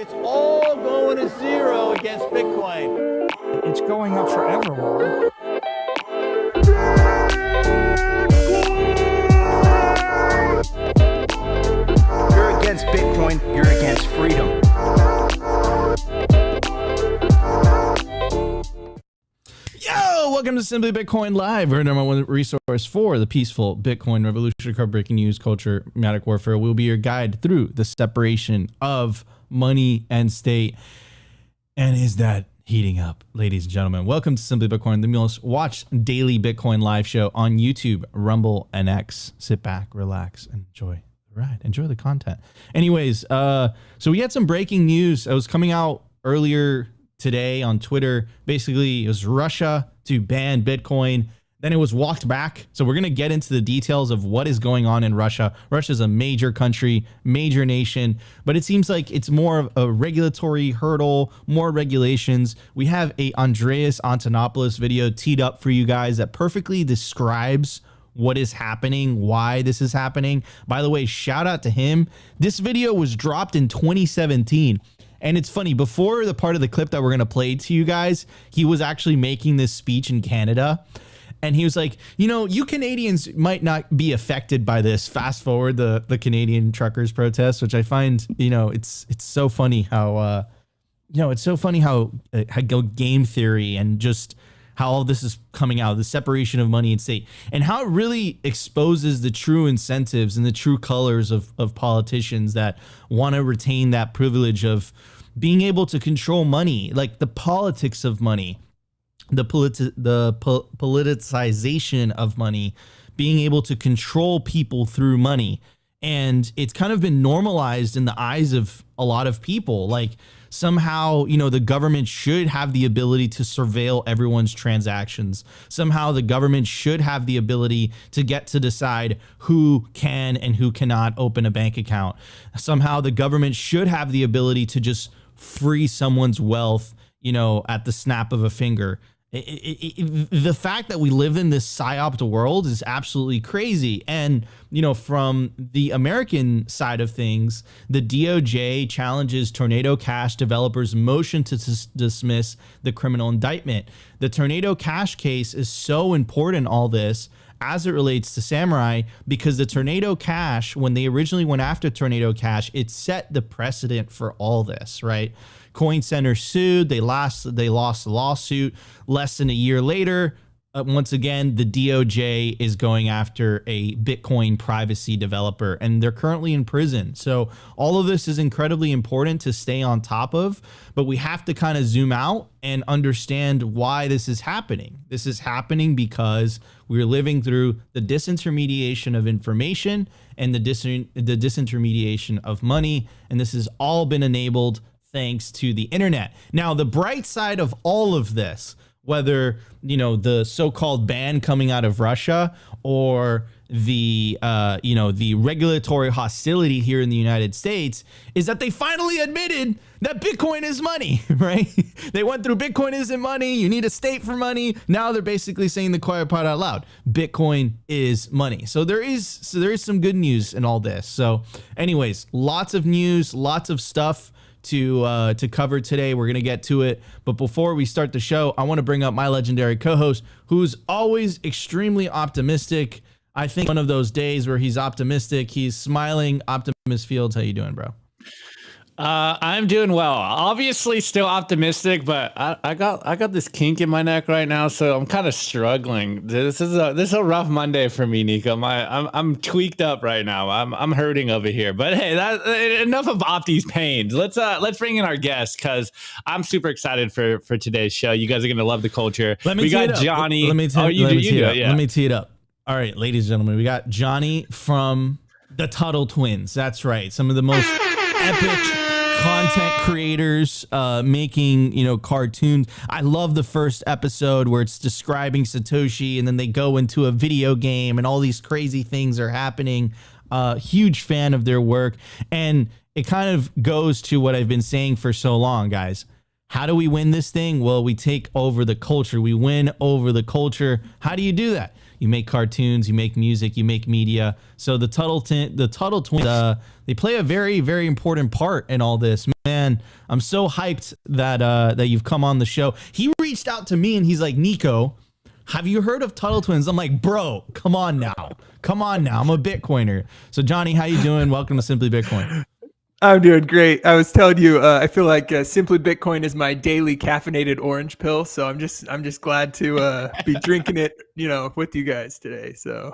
It's all going to zero against Bitcoin. It's going up forever. You're against Bitcoin, you're against freedom. Yo, welcome to Simply Bitcoin Live, our number one resource for the peaceful Bitcoin revolution. Cover breaking news, culture, thematic warfare. We'll be your guide through the separation of money and state. And is that heating up, ladies and gentlemen? Welcome to Simply Bitcoin, the most watched daily Bitcoin live show on YouTube, Rumble, and X. Sit back, relax, and enjoy the ride. Enjoy the content. Anyways, so we had some breaking news. It was coming out earlier today on Twitter. Basically, it was Russia to ban Bitcoin. Then it was walked back. So we're going to get into the details of what is going on in Russia. Russia is a major country, major nation, but it seems like it's more of a regulatory hurdle, more regulations. We have a Andreas Antonopoulos video teed up for you guys that perfectly describes what is happening, why this is happening. By the way, shout out to him. This video was dropped in 2017. And it's funny, before the part of the clip that we're going to play to you guys, he was actually making this speech in Canada. And he was like, you know, you Canadians might not be affected by this. Fast forward the Canadian truckers protest, which I find, you know, it's so funny how, it's so funny how game theory and just how all this is coming out, the separation of money and state, and how it really exposes the true incentives and the true colors of politicians that want to retain that privilege of being able to control money, like the politics of money, the politicization of money, being able to control people through money. And it's kind of been normalized in the eyes of a lot of people. Like somehow, you know, the government should have the ability to surveil everyone's transactions. Somehow the government should have the ability to get to decide who can and who cannot open a bank account. Somehow the government should have the ability to just free someone's wealth, you know, at the snap of a finger. The fact that we live in this psyoped world is absolutely crazy. And, you know, from the American side of things, the DOJ challenges Tornado Cash developers' motion to dismiss the criminal indictment. The Tornado Cash case is so important, all this, as it relates to Samurai, because the Tornado Cash, when they originally went after Tornado Cash, it set the precedent for all this, right? Coin Center sued. They lost the lawsuit. Less than a year later, once again, the DOJ is going after a Bitcoin privacy developer, and they're currently in prison. So all of this is incredibly important to stay on top of, but we have to kind of zoom out and understand why this is happening. This is happening because we're living through the disintermediation of information and the disintermediation of money, and this has all been enabled thanks to the internet. Now, the bright side of all of this, whether, you know, the so-called ban coming out of Russia or the, the regulatory hostility here in the United States, is that they finally admitted that Bitcoin is money, right? They went through Bitcoin isn't money. You need a state for money. Now they're basically saying the quiet part out loud. Bitcoin is money. So there is some good news in all this. So anyways, lots of news, lots of stuff to cover today. We're gonna get to it, but before we start the show, I want to bring up my legendary co-host, who's always extremely optimistic. I think one of those days where he's optimistic, he's smiling. Optimus Fields, how you doing, bro? I'm doing well. Obviously still optimistic, but I got this kink in my neck right now, so I'm kind of struggling. This is a rough Monday for me, Nico. I'm tweaked up right now. I'm hurting over here. But hey, enough of Opti's pains. Let's bring in our guest, because I'm super excited for today's show. You guys are gonna love the culture. We got Johnny. Let me tee it up. All right, ladies and gentlemen, we got Johnny from the Tuttle Twins. That's right. Some of the most epic content creators making, you know, cartoons. I love the first episode where it's describing Satoshi and then they go into a video game and all these crazy things are happening. Huge fan of their work. And it kind of goes to what I've been saying for so long, guys. How do we win this thing? Well, we take over the culture. We win over the culture. How do you do that? you make cartoons, you make music, you make media. So the Tuttle twins, they play a very, very important part in all this. Man, I'm so hyped that you've come on the show. He reached out to me and he's like, Nico, have you heard of Tuttle twins? I'm like, bro, come on now. I'm a Bitcoiner. So Johnny, how you doing? Welcome to Simply Bitcoin. I'm doing great. I was telling you, I feel like Simply Bitcoin is my daily caffeinated orange pill. So I'm just glad to be drinking it, with you guys today. So,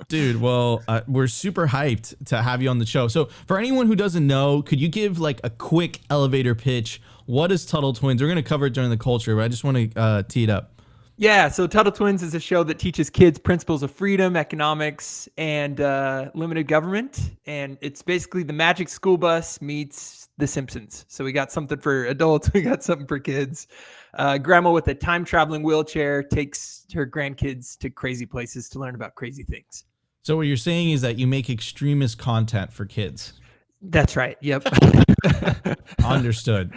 dude, well, we're super hyped to have you on the show. So for anyone who doesn't know, could you give like a quick elevator pitch? What is Tuttle Twins? We're going to cover it during the culture, but I just want to tee it up. Yeah, so Tuttle Twins is a show that teaches kids principles of freedom, economics, and limited government. And it's basically the Magic School Bus meets The Simpsons. So we got something for adults, we got something for kids. Grandma with a time-traveling wheelchair takes her grandkids to crazy places to learn about crazy things. So what you're saying is that you make extremist content for kids. That's right. Yep. Understood.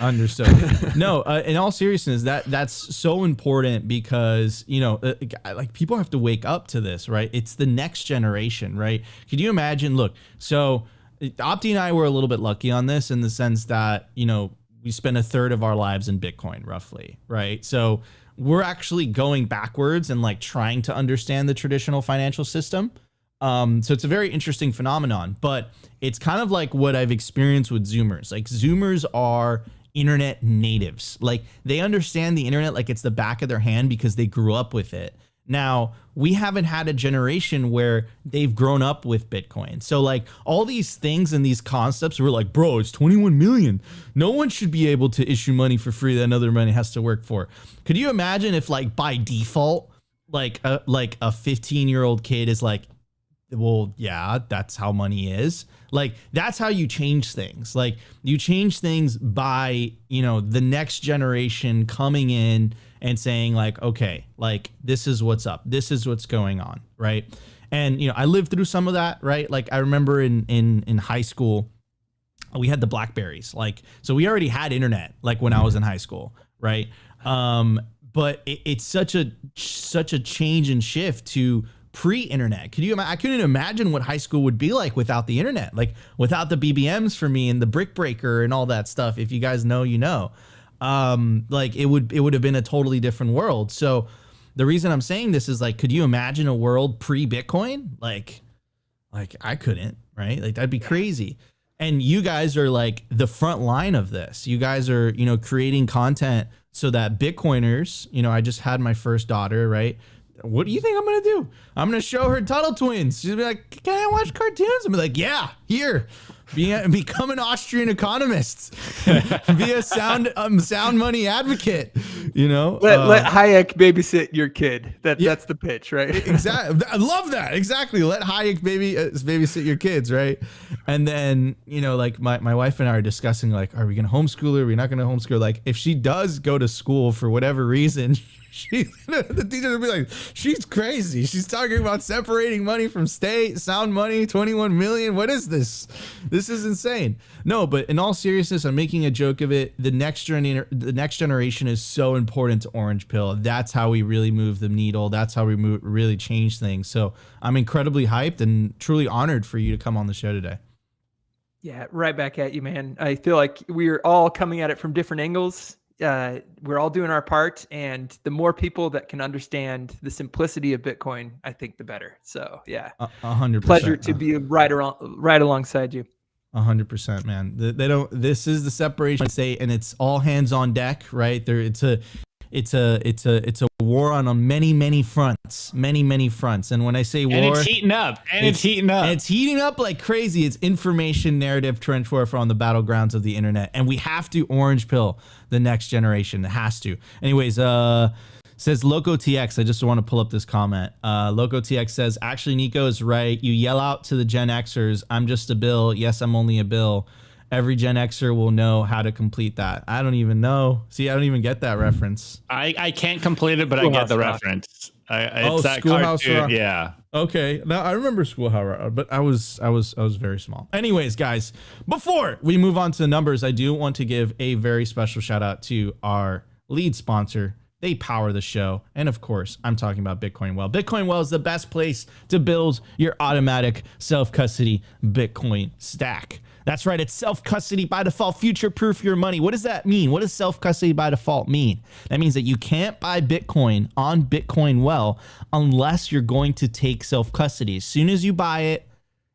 No, in all seriousness, that's so important because, like people have to wake up to this, right? It's the next generation, right? Could you imagine? Look, so Opti and I were a little bit lucky on this in the sense that, we spend a third of our lives in Bitcoin roughly, right? So we're actually going backwards and like trying to understand the traditional financial system. So it's a very interesting phenomenon, but it's kind of like what I've experienced with Zoomers. Like Zoomers are internet natives. Like they understand the internet like it's the back of their hand because they grew up with it. Now, we haven't had a generation where they've grown up with Bitcoin. So like all these things and these concepts, we're like, bro, it's 21 million. No one should be able to issue money for free that another money has to work for. Could you imagine if like by default, like a 15-year-old kid is like, well, yeah, that's how money is. Like, that's how you change things. Like, you change things by, the next generation coming in and saying like, okay, like this is what's up. This is what's going on. Right. And, I lived through some of that. Right. Like I remember in high school, we had the Blackberries. Like, so we already had internet, like when I was in high school. Right. But it's such a change and shift to pre-internet. I couldn't imagine what high school would be like without the internet, like without the BBMs for me and the brick breaker and all that stuff. If you guys know, like it would have been a totally different world. So the reason I'm saying this is like, could you imagine a world pre-Bitcoin? Like I couldn't, right? Like that'd be crazy. And you guys are like the front line of this. You guys are, creating content so that Bitcoiners, I just had my first daughter, right? What do you think I'm going to do? I'm going to show her Tuttle twins. She'll be like, can I watch cartoons? I'll be like, yeah, here. Become an Austrian economist. Be a sound money advocate. Let Hayek babysit your kid. That's the pitch, right? Exactly. I love that. Exactly. Let Hayek babysit your kids, right? And then, like my wife and I are discussing like, are we going to homeschool her? Are we not going to homeschool her? Like if she does go to school for whatever reason, the teacher will be like, she's crazy. She's talking about separating money from state, sound money, 21 million. What is this? This is insane. No, but in all seriousness, I'm making a joke of it. The next generation is so important to Orange Pill. That's how we really move the needle. That's how we really change things. So I'm incredibly hyped and truly honored for you to come on the show today. Yeah, right back at you, man. I feel like we're all coming at it from different angles. We're all doing our part, and the more people that can understand the simplicity of Bitcoin, I think the better. So yeah, 100%. Pleasure to be right alongside you. 100%, man. This is the separation state, and it's all hands on deck, right? It's a war on many fronts, many fronts. And when I say war, and it's heating up, it's heating up like crazy. It's information narrative trench warfare on the battlegrounds of the internet, and we have to orange pill the next generation. It has to. Anyways, says Loco TX. I just want to pull up this comment. Loco TX says, actually, Nico is right. You yell out to the Gen Xers, I'm just a bill. Yes, I'm only a bill. Every Gen Xer will know how to complete that. I don't even know. See, I don't even get that reference. I can't complete it, but I get the reference. It's that Schoolhouse cartoon. Rock. Yeah. Okay. Now I remember Schoolhouse Rock, but I was very small. Anyways, guys, before we move on to the numbers, I do want to give a very special shout out to our lead sponsor, They power the show. And of course, I'm talking about Bitcoin Well. Bitcoin Well is the best place to build your automatic self-custody Bitcoin stack. That's right. It's self-custody by default, future-proof your money. What does that mean? What does self-custody by default mean? That means that you can't buy Bitcoin on Bitcoin Well unless you're going to take self-custody. As soon as you buy it,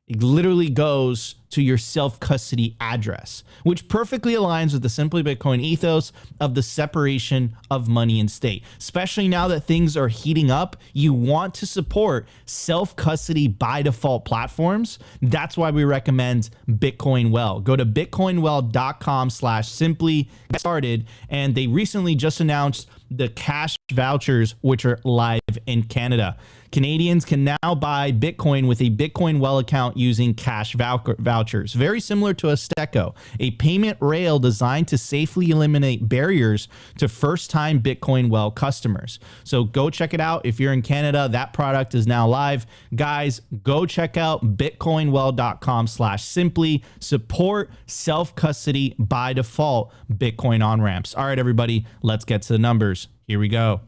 it literally goes to your self-custody address, which perfectly aligns with the Simply Bitcoin ethos of the separation of money and state. Especially now that things are heating up, you want to support self-custody by default platforms. That's why we recommend Bitcoin Well. Go to bitcoinwell.com/simply get started. And they recently just announced the cash vouchers, which are live in Canada. Canadians can now buy Bitcoin with a Bitcoin Well account using cash vouchers, very similar to a Stecco, a payment rail designed to safely eliminate barriers to first-time Bitcoin Well customers. So go check it out. If you're in Canada, that product is now live. Guys, go check out bitcoinwell.com/simply. Support self-custody by default Bitcoin on-ramps. All right, everybody, let's get to the numbers. Here we go.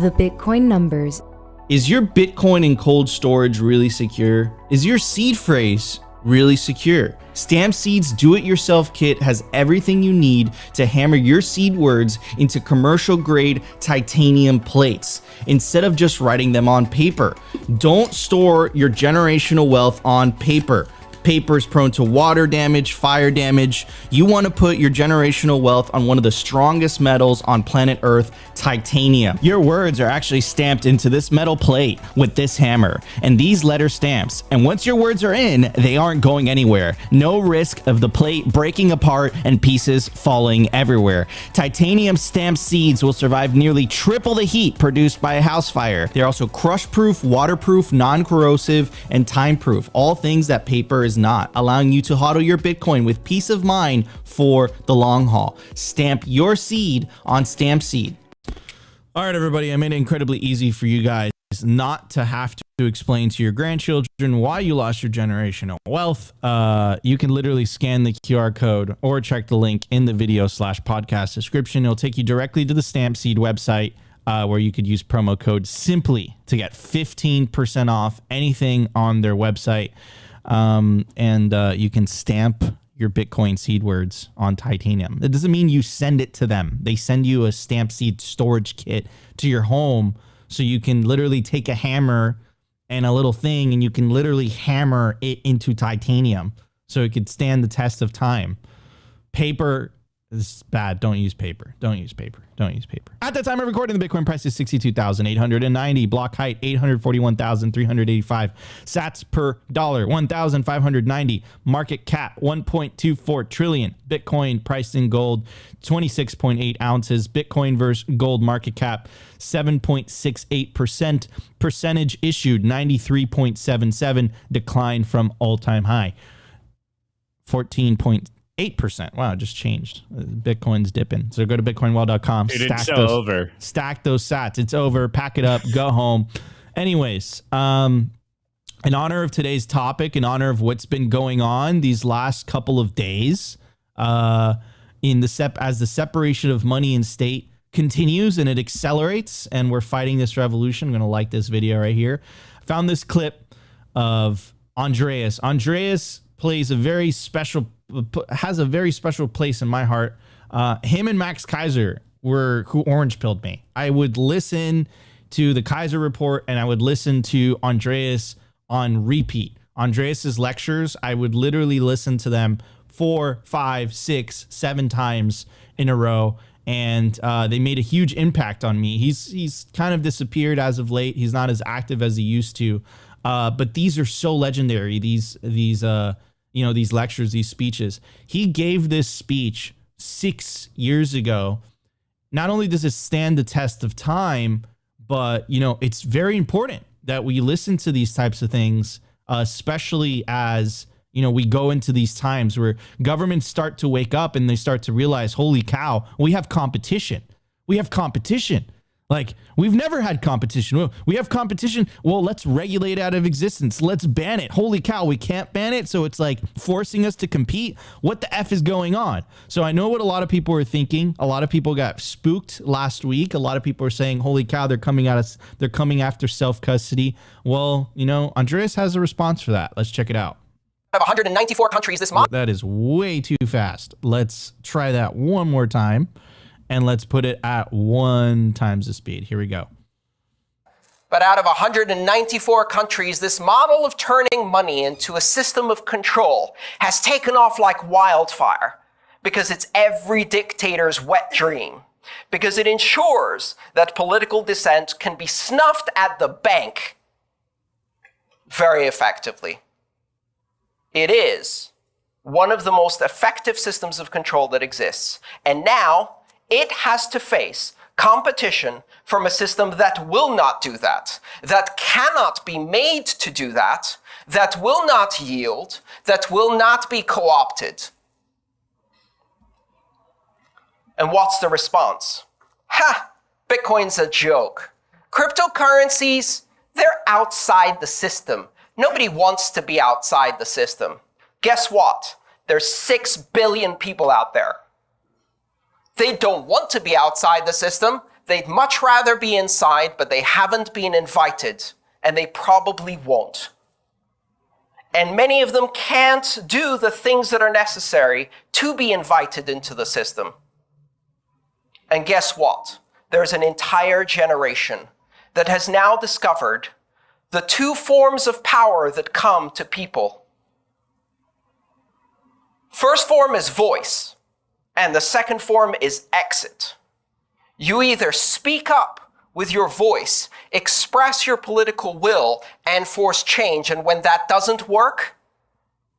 The Bitcoin numbers. Is your Bitcoin in cold storage really secure? Is your seed phrase really secure? Stamp Seed's do-it-yourself kit has everything you need to hammer your seed words into commercial-grade titanium plates instead of just writing them on paper. Don't store your generational wealth on paper. Paper is prone to water damage, fire damage. You want to put your generational wealth on one of the strongest metals on planet Earth, titanium. Your words are actually stamped into this metal plate with this hammer and these letter stamps. And once your words are in, they aren't going anywhere. No risk of the plate breaking apart and pieces falling everywhere. Titanium stamped seeds will survive nearly triple the heat produced by a house fire. They're also crush-proof, waterproof, non-corrosive, and time-proof. All things that paper is not, allowing you to hodl your Bitcoin with peace of mind for the long haul. Stamp your seed on Stamp Seed. All right, everybody, I made it incredibly easy for you guys not to have to explain to your grandchildren why you lost your generational wealth. You can literally scan the QR code or check the link in the video/podcast description. It'll take you directly to the Stamp Seed website, where you could use promo code SIMPLY to get 15% off anything on their website. You can stamp your Bitcoin seed words on titanium. That doesn't mean you send it to them. They send you a Stamp Seed storage kit to your home, so you can literally take a hammer and a little thing and you can literally hammer it into titanium so it could stand the test of time. Paper is bad. Don't use paper. Don't use paper. Don't use paper. At the time of recording, the Bitcoin price is 62,890. Block height, 841,385. Sats per dollar, 1,590. Market cap, 1.24 trillion. Bitcoin priced in gold, 26.8 ounces. Bitcoin versus gold market cap, 7.68%. Percentage issued, 93.77. Decline from all-time high, 14.8%. Wow, it just changed. Bitcoin's dipping. So go to bitcoinwell.com. Dude, it's so over. Stack those sats. It's over. Pack it up. Go home. Anyways, in honor of today's topic, in honor of what's been going on these last couple of days, as the separation of money and state continues and it accelerates, and we're fighting this revolution. I'm going to like this video right here. I found this clip of Andreas. Andreas has a very special place in my heart. Him and Max Kaiser were who orange pilled me. I would listen to the Kaiser report and I would listen to Andreas on repeat. Andreas's lectures, I would literally listen to them 4, 5, 6, 7 times in a row. And they made a huge impact on me. He's kind of disappeared as of late. He's not as active as he used to. But these are so legendary. These lectures, these speeches. He gave this speech 6 years ago. Not only does it stand the test of time, but it's very important that we listen to these types of things, especially as we go into these times where governments start to wake up and they start to realize, holy cow, we have competition. We have competition. Like, we've never had competition. Well, we have competition. Well, let's regulate out of existence. Let's ban it. Holy cow, we can't ban it. So it's like forcing us to compete. What the F is going on? So I know what a lot of people are thinking. A lot of people got spooked last week. A lot of people are saying, holy cow, they're coming after self-custody. Well, you know, Andreas has a response for that. Let's check it out. Of 194 countries this month. That is way too fast. Let's try that one more time. And let's put it at 1 times the speed. Here we go. But out of 194 countries, this model of turning money into a system of control has taken off like wildfire because it's every dictator's wet dream, because it ensures that political dissent can be snuffed at the bank very effectively. It is one of the most effective systems of control that exists. And now, it has to face competition from a system that will not do that, that cannot be made to do that, that will not yield, that will not be co-opted. And what's the response? Ha! Bitcoin's a joke. Cryptocurrencies, they're outside the system. Nobody wants to be outside the system. Guess what? There's 6 billion people out there. They don't want to be outside the system. They'd much rather be inside, but they haven't been invited, and they probably won't. And many of them can't do the things that are necessary to be invited into the system. And guess what? There's an entire generation that has now discovered the 2 forms of power that come to people. First form is voice. And the second form is exit. You either speak up with your voice, express your political will, and force change. And when that doesn't work,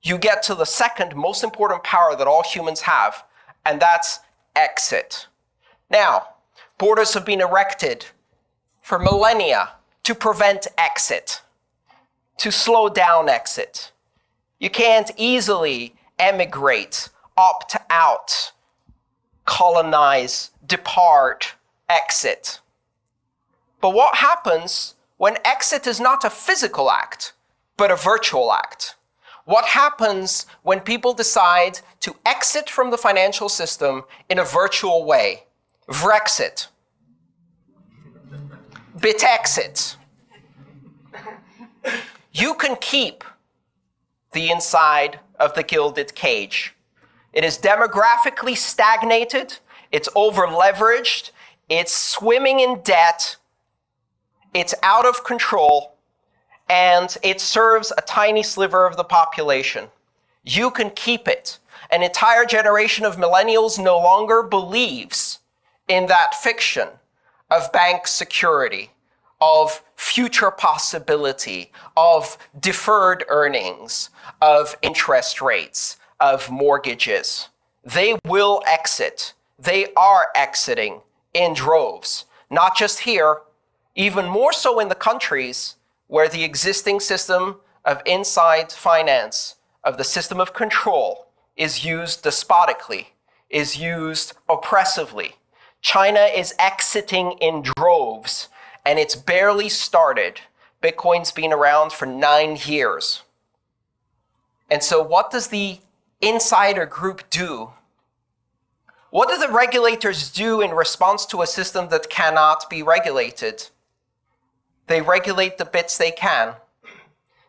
you get to the second most important power that all humans have, and that's exit. Now, borders have been erected for millennia to prevent exit, to slow down exit. You can't easily emigrate, opt out, colonize, depart, exit. But what happens when exit is not a physical act, but a virtual act? What happens when people decide to exit from the financial system in a virtual way? Vrexit. Bitexit. You can keep the inside of the gilded cage. It is demographically stagnated, it's over-leveraged, it's swimming in debt, it's out of control, and it serves a tiny sliver of the population. You can keep it. An entire generation of millennials no longer believes in that fiction of bank security, of future possibility, of deferred earnings, of interest rates, of mortgages. They will exit. They are exiting in droves. Not just here, even more so in the countries where the existing system of inside finance, of the system of control, is used despotically, is used oppressively. China is exiting in droves, and it's barely started. Bitcoin's been around for 9 years. And so what does the insider group do? What do the regulators do in response to a system that cannot be regulated? They regulate the bits they can.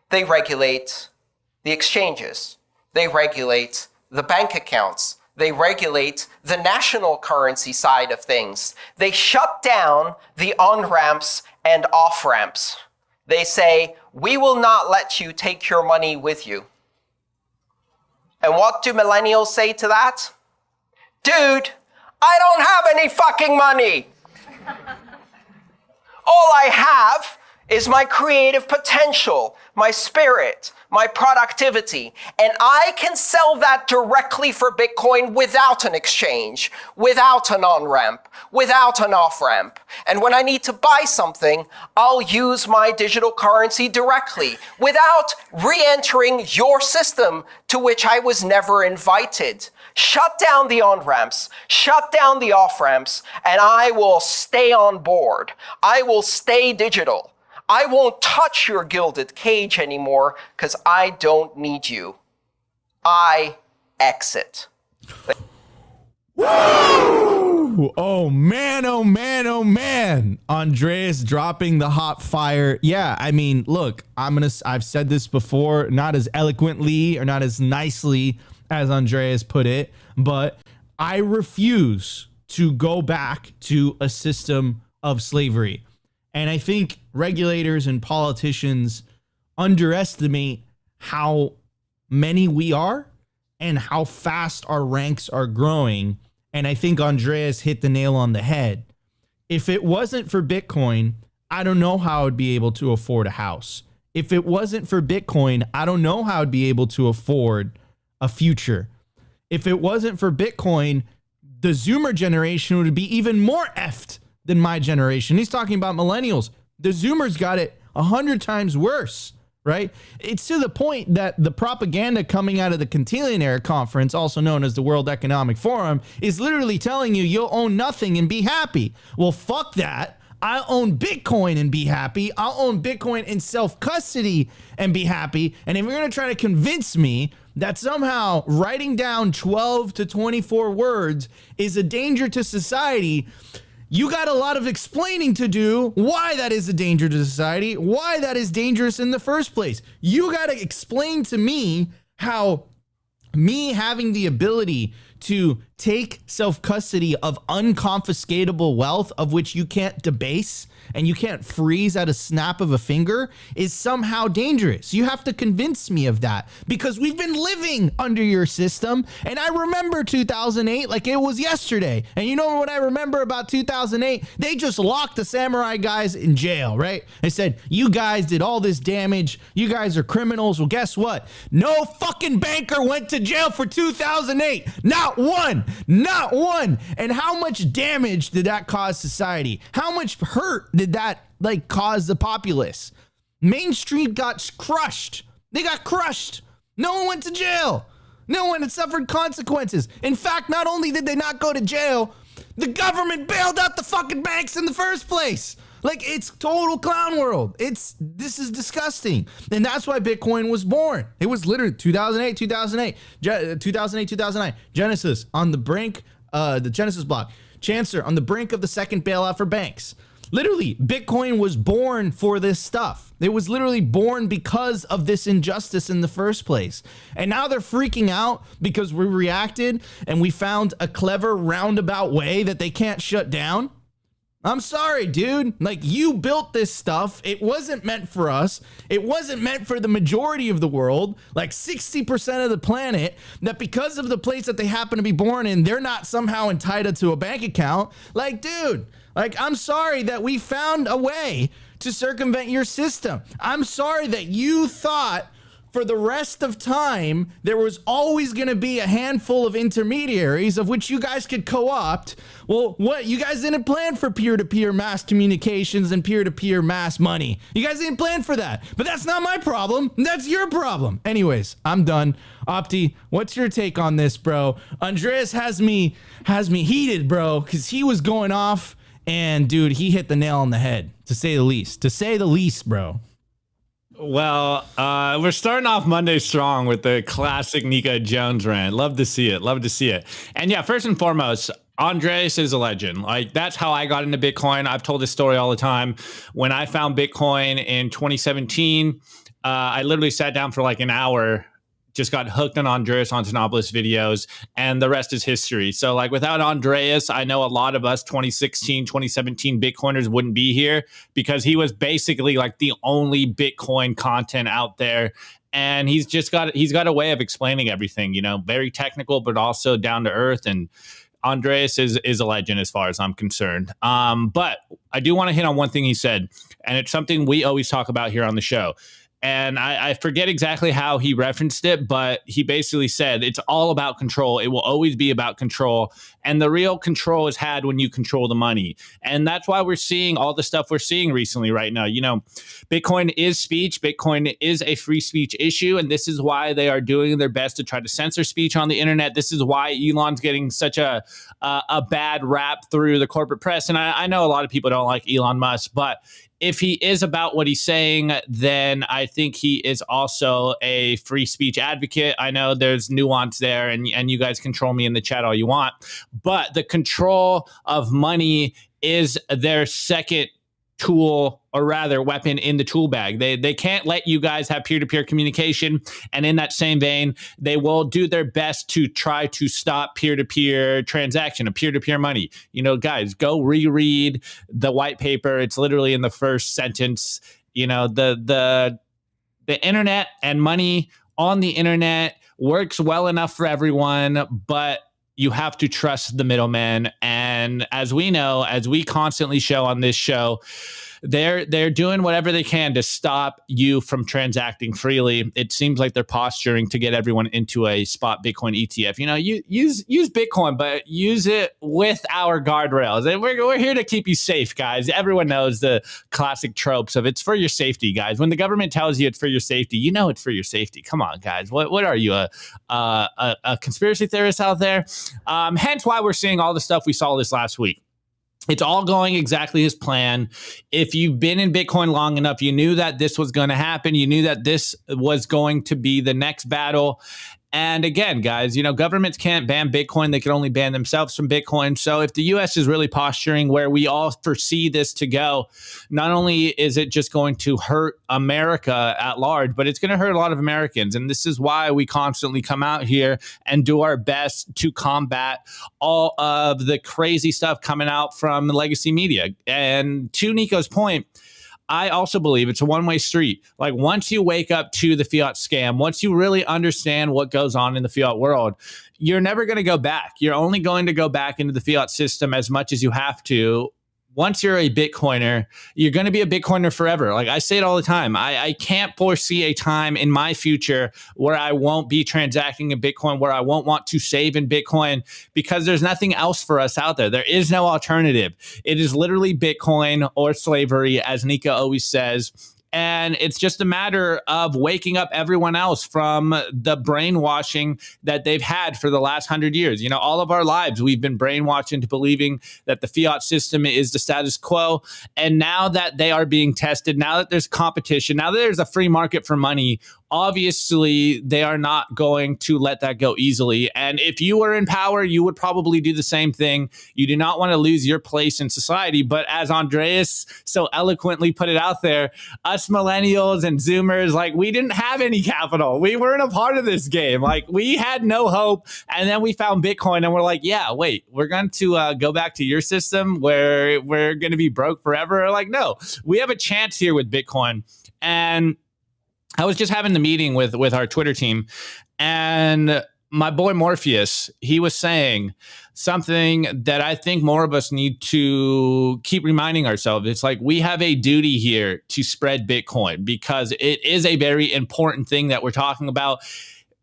They regulate the exchanges. They regulate the bank accounts. They regulate the national currency side of things. They shut down the on-ramps and off-ramps. They say, we will not let you take your money with you. And what do millennials say to that? Dude, I don't have any fucking money. All I have is my creative potential, my spirit, my productivity, and I can sell that directly for Bitcoin without an exchange, without an on-ramp, without an off-ramp. And when I need to buy something, I'll use my digital currency directly without re-entering your system to which I was never invited. Shut down the on-ramps, shut down the off-ramps, and I will stay on board. I will stay digital. I won't touch your gilded cage anymore because I don't need you. I exit. Woo! Oh man, oh man, oh man. Andreas dropping the hot fire. Yeah, I mean, look, I've said this before, not as eloquently or not as nicely as Andreas put it, but I refuse to go back to a system of slavery. And I think regulators and politicians underestimate how many we are and how fast our ranks are growing. And I think Andreas hit the nail on the head. If it wasn't for Bitcoin, I don't know how I'd be able to afford a house. If it wasn't for Bitcoin, I don't know how I'd be able to afford a future. If it wasn't for Bitcoin, the Zoomer generation would be even more effed than my generation. He's talking about millennials. The Zoomers got it 100 times worse, right? It's to the point that the propaganda coming out of the Cantillionaire Conference, also known as the World Economic Forum, is literally telling you you'll own nothing and be happy. Well, fuck that. I'll own Bitcoin and be happy. I'll own Bitcoin in self-custody and be happy. And if you're going to try to convince me that somehow writing down 12 to 24 words is a danger to society, you got a lot of explaining to do why that is a danger to society, why that is dangerous in the first place. You got to explain to me how me having the ability to take self-custody of unconfiscatable wealth of which you can't debase and you can't freeze at a snap of a finger is somehow dangerous. You have to convince me of that because we've been living under your system. And I remember 2008 like it was yesterday. And you know what I remember about 2008? They just locked the samurai guys in jail, right? They said, you guys did all this damage. You guys are criminals. Well, guess what? No fucking banker went to jail for 2008. Not one. Not one. And how much damage did that cause society? How much hurt did that cause the populace? Main Street got crushed. They got crushed. No one went to jail. No one had suffered consequences. In fact, not only did they not go to jail, the government bailed out the fucking banks in the first place. It's total clown world. This is disgusting. And that's why Bitcoin was born. It was literally 2008, 2009. Genesis on the brink, the Genesis block. Chancellor on the brink of the second bailout for banks. Literally, Bitcoin was born for this stuff. It was literally born because of this injustice in the first place. And now they're freaking out because we reacted and we found a clever roundabout way that they can't shut down. I'm sorry, dude. You built this stuff. It wasn't meant for us. It wasn't meant for the majority of the world, 60% of the planet, that because of the place that they happen to be born in, they're not somehow entitled to a bank account. Dude, I'm sorry that we found a way to circumvent your system. I'm sorry that you thought for the rest of time, there was always going to be a handful of intermediaries of which you guys could co-opt. Well, what? You guys didn't plan for peer-to-peer mass communications and peer-to-peer mass money. You guys didn't plan for that. But that's not my problem. That's your problem. Anyways, I'm done. Opti, what's your take on this, bro? Andreas has me heated, bro, because he was going off. And, dude, he hit the nail on the head, to say the least. To say the least, bro. Well, we're starting off Monday strong with the classic Nika Jones rant. Love to see it. Love to see it. And yeah, first and foremost, Andreas is a legend. That's how I got into Bitcoin. I've told this story all the time. When I found Bitcoin in 2017, I literally sat down for an hour, just got hooked on Andreas Antonopoulos videos, and the rest is history. So without Andreas, I know a lot of us 2016, 2017 Bitcoiners wouldn't be here because he was basically the only Bitcoin content out there. And he's got a way of explaining everything, very technical, but also down to earth. And Andreas is a legend as far as I'm concerned. But I do want to hit on one thing he said, and it's something we always talk about here on the show. And I forget exactly how he referenced it, but he basically said it's all about control. It will always be about control. And the real control is had when you control the money. And that's why we're seeing all the stuff we're seeing recently right now. You know, Bitcoin is speech. Bitcoin is a free speech issue. And this is why they are doing their best to try to censor speech on the internet. This is why Elon's getting such a bad rap through the corporate press. And I know a lot of people don't like Elon Musk, but if he is about what he's saying, then I think he is also a free speech advocate. I know there's nuance there, and you guys control me in the chat all you want, but the control of money is their second tool, or rather weapon in the tool bag. They can't let you guys have peer-to-peer communication. And in that same vein, they will do their best to try to stop peer-to-peer transaction of peer-to-peer money. You know, guys, go reread the white paper. It's literally in the first sentence. You know, the internet and money on the internet works well enough for everyone, but you have to trust the middleman. And as we know, as we constantly show on this show, they're doing whatever they can to stop you from transacting freely. It seems like they're posturing to get everyone into a spot Bitcoin ETF. You know, use Bitcoin, but use it with our guardrails. And we're here to keep you safe, guys. Everyone knows the classic tropes of it's for your safety, guys. When the government tells you it's for your safety, you know it's for your safety. Come on, guys. What are you, a conspiracy theorist out there? Hence why we're seeing all the stuff we saw this last week. It's all going exactly as planned. If you've been in Bitcoin long enough, you knew that this was going to happen. You knew that this was going to be the next battle. And again, guys, you know, governments can't ban Bitcoin. They can only ban themselves from Bitcoin. So if the U.S. is really posturing where we all foresee this to go, not only is it just going to hurt America at large, but it's going to hurt a lot of Americans. And this is why we constantly come out here and do our best to combat all of the crazy stuff coming out from the legacy media. And to Nico's point, I also believe it's a one-way street. Like once you wake up to the fiat scam, once you really understand what goes on in the fiat world, you're never going to go back. You're only going to go back into the fiat system as much as you have to. Once you're a Bitcoiner, you're going to be a Bitcoiner forever. Like I say it all the time. I can't foresee a time in my future where I won't be transacting in Bitcoin, where I won't want to save in Bitcoin, because there's nothing else for us out there. There is no alternative. It is literally Bitcoin or slavery, as Nika always says. And it's just a matter of waking up everyone else from the brainwashing that they've had for the last 100 years. You know, all of our lives, we've been brainwashed into believing that the fiat system is the status quo. And now that they are being tested, now that there's competition, now that there's a free market for money, obviously they are not going to let that go easily. And if you were in power, you would probably do the same thing. You do not want to lose your place in society. But as Andreas so eloquently put it out there, us millennials and Zoomers, like we didn't have any capital. We weren't a part of this game. Like we had no hope. And then we found Bitcoin and we're like, yeah, wait, we're going to go back to your system where we're going to be broke forever. Like, no, we have a chance here with Bitcoin. And I was just having the meeting with our Twitter team, and my boy Morpheus, he was saying something that I think more of us need to keep reminding ourselves. It's like we have a duty here to spread Bitcoin because it is a very important thing that we're talking about.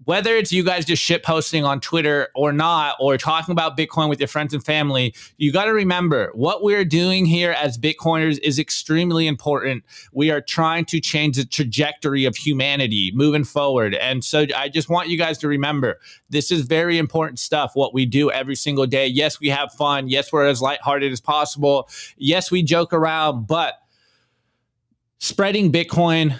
Whether it's you guys just shit posting on Twitter or not, or talking about Bitcoin with your friends and family, you got to remember what we're doing here as Bitcoiners is extremely important. We are trying to change the trajectory of humanity moving forward. And so I just want you guys to remember, this is very important stuff, what we do every single day. Yes, we have fun. Yes, we're as lighthearted as possible. Yes, we joke around, but spreading Bitcoin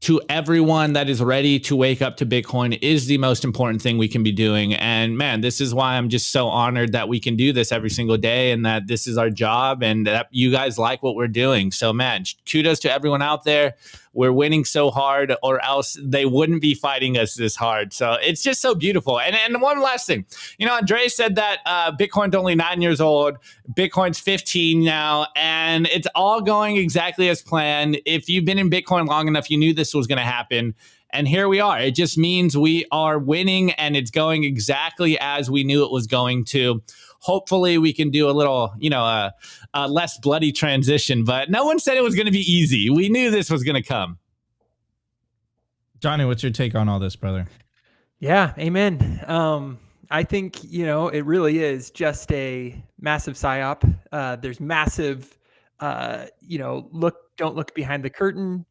to everyone that is ready to wake up to Bitcoin is the most important thing we can be doing. And man, this is why I'm just so honored that we can do this every single day and that this is our job and that you guys like what we're doing. So man, kudos to everyone out there. We're winning so hard, or else they wouldn't be fighting us this hard. So it's just so beautiful. And one last thing, you know, Andre said that Bitcoin's only 9 years old. Bitcoin's 15 now, and it's all going exactly as planned. If you've been in Bitcoin long enough, you knew this was going to happen. And here we are. It just means we are winning, and it's going exactly as we knew it was going to. hopefully we can do a little, less bloody transition. But no one said it was going to be easy. We knew this was going to come. Johnny, what's your take on all this, brother? Yeah, amen. I think, it really is just a massive psyop. There's massive, don't look behind the curtain.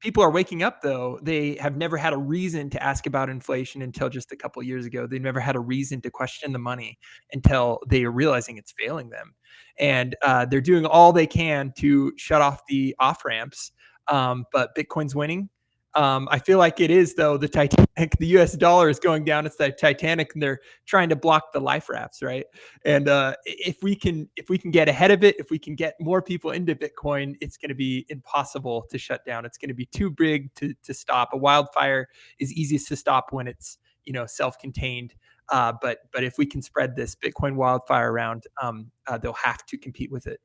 People are waking up, though. They have never had a reason to ask about inflation until just a couple years ago. They've never had a reason to question the money until they are realizing it's failing them. And they're doing all they can to shut off the off-ramps. But Bitcoin's winning. I feel like it is, though, the Titanic. The US dollar is going down. It's the Titanic, and they're trying to block the life rafts, right? And if we can get ahead of it, if we can get more people into Bitcoin, it's going to be impossible to shut down. It's going to be too big to stop. A wildfire is easiest to stop when it's self-contained. But if we can spread this Bitcoin wildfire around, they'll have to compete with it.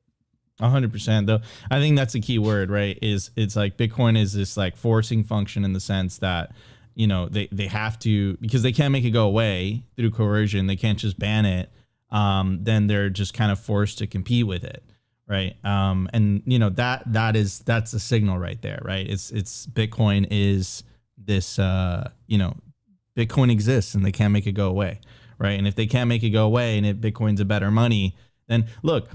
100%, though. I think that's a key word, right? It's like Bitcoin is this like forcing function in the sense that, they have to, because they can't make it go away through coercion. They can't just ban it. Then they're just kind of forced to compete with it. Right. And that's a signal right there. Right. It's Bitcoin is this, Bitcoin exists and they can't make it go away. Right. And if they can't make it go away and if Bitcoin's a better money, then look,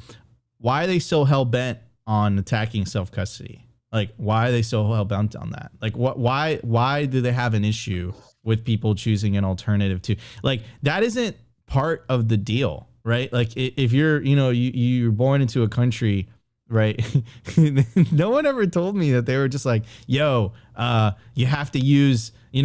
why are they so hell bent on attacking self-custody? Like, why are they so hell bent on that? Like, why do they have an issue with people choosing an alternative to, like, that isn't part of the deal, right? Like, if you're, you're born into a country, right? No one ever told me that they were just like, yo, you have to use, you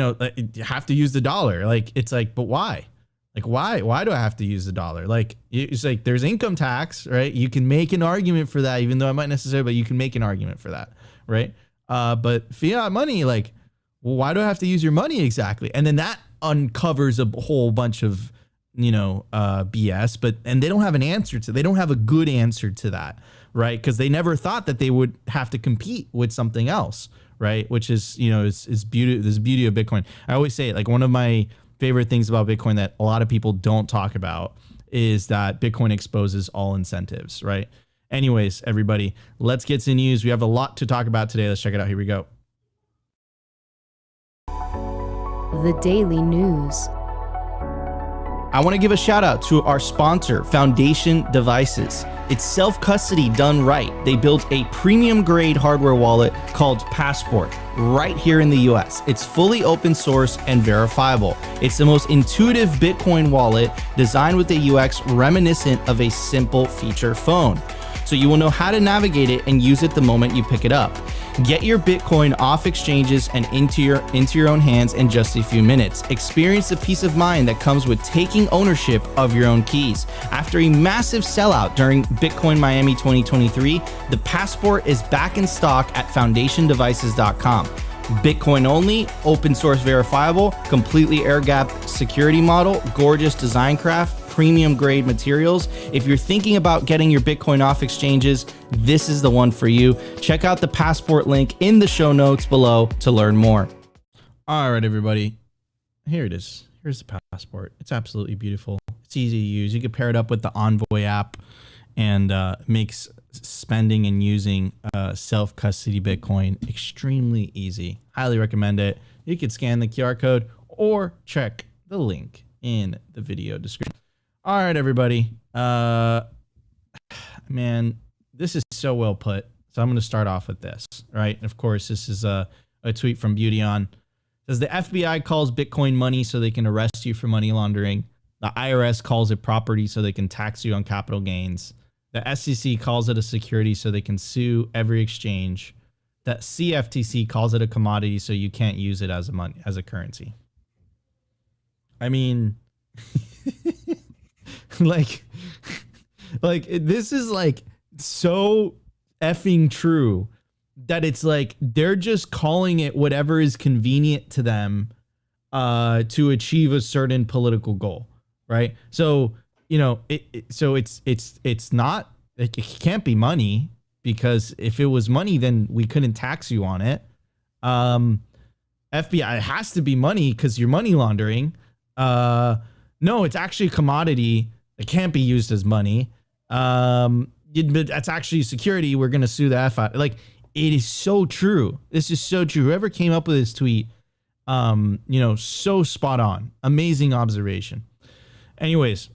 have to use the dollar. Like, it's like, but why? Like, why do I have to use the dollar? Like, it's like there's income tax, right? You can make an argument for that, even though I might necessarily, but you can make an argument for that, right? But fiat money, like, well, why do I have to use your money exactly? And then that uncovers a whole bunch of, BS, and they don't have an answer to, they don't have a good answer to that, right? Because they never thought that they would have to compete with something else, right? Which is, is beauty, this beauty of Bitcoin. I always say it, like, one of my favorite things about Bitcoin that a lot of people don't talk about is that Bitcoin exposes all incentives, right? Anyways, everybody, let's get to news. We have a lot to talk about today. Let's check it out. Here we go. The Daily News. I want to give a shout out to our sponsor, Foundation Devices. It's self-custody done right. They built a premium grade hardware wallet called Passport right here in the US. It's fully open source and verifiable. It's the most intuitive Bitcoin wallet designed with a UX reminiscent of a simple feature phone. So you will know how to navigate it and use it the moment you pick it up. Get your Bitcoin off exchanges and into your own hands in just a few minutes. Experience the peace of mind that comes with taking ownership of your own keys. After a massive sellout during Bitcoin Miami 2023, the Passport is back in stock at foundationdevices.com. Bitcoin only, open source verifiable, completely air-gapped security model, gorgeous design craft, premium grade materials. If you're thinking about getting your Bitcoin off exchanges, this is the one for you. Check out the Passport link in the show notes below to learn more. All right, everybody, here it is. Here's the Passport. It's absolutely beautiful. It's easy to use. You can pair it up with the Envoy app and makes spending and using self-custody Bitcoin extremely easy. Highly recommend it. You can scan the QR code or check the link in the video description. All right, everybody. Man, this is so well put. So I'm going to start off with this, right? Of course, this is a tweet from Beauty On. It says the FBI calls Bitcoin money so they can arrest you for money laundering. The IRS calls it property so they can tax you on capital gains. The SEC calls it a security so they can sue every exchange. The CFTC calls it a commodity so you can't use it as a currency. I mean, like this is like so effing true that it's like they're just calling it whatever is convenient to them to achieve a certain political goal, right? So it's not, it can't be money, because if it was money, then we couldn't tax you on it. FBI, it has to be money because you're money laundering. no, it's actually a commodity. It can't be used as money. That's actually security. We're going to sue the F out. Like, it is so true. This is so true. Whoever came up with this tweet, so spot on. Amazing observation. Anyways,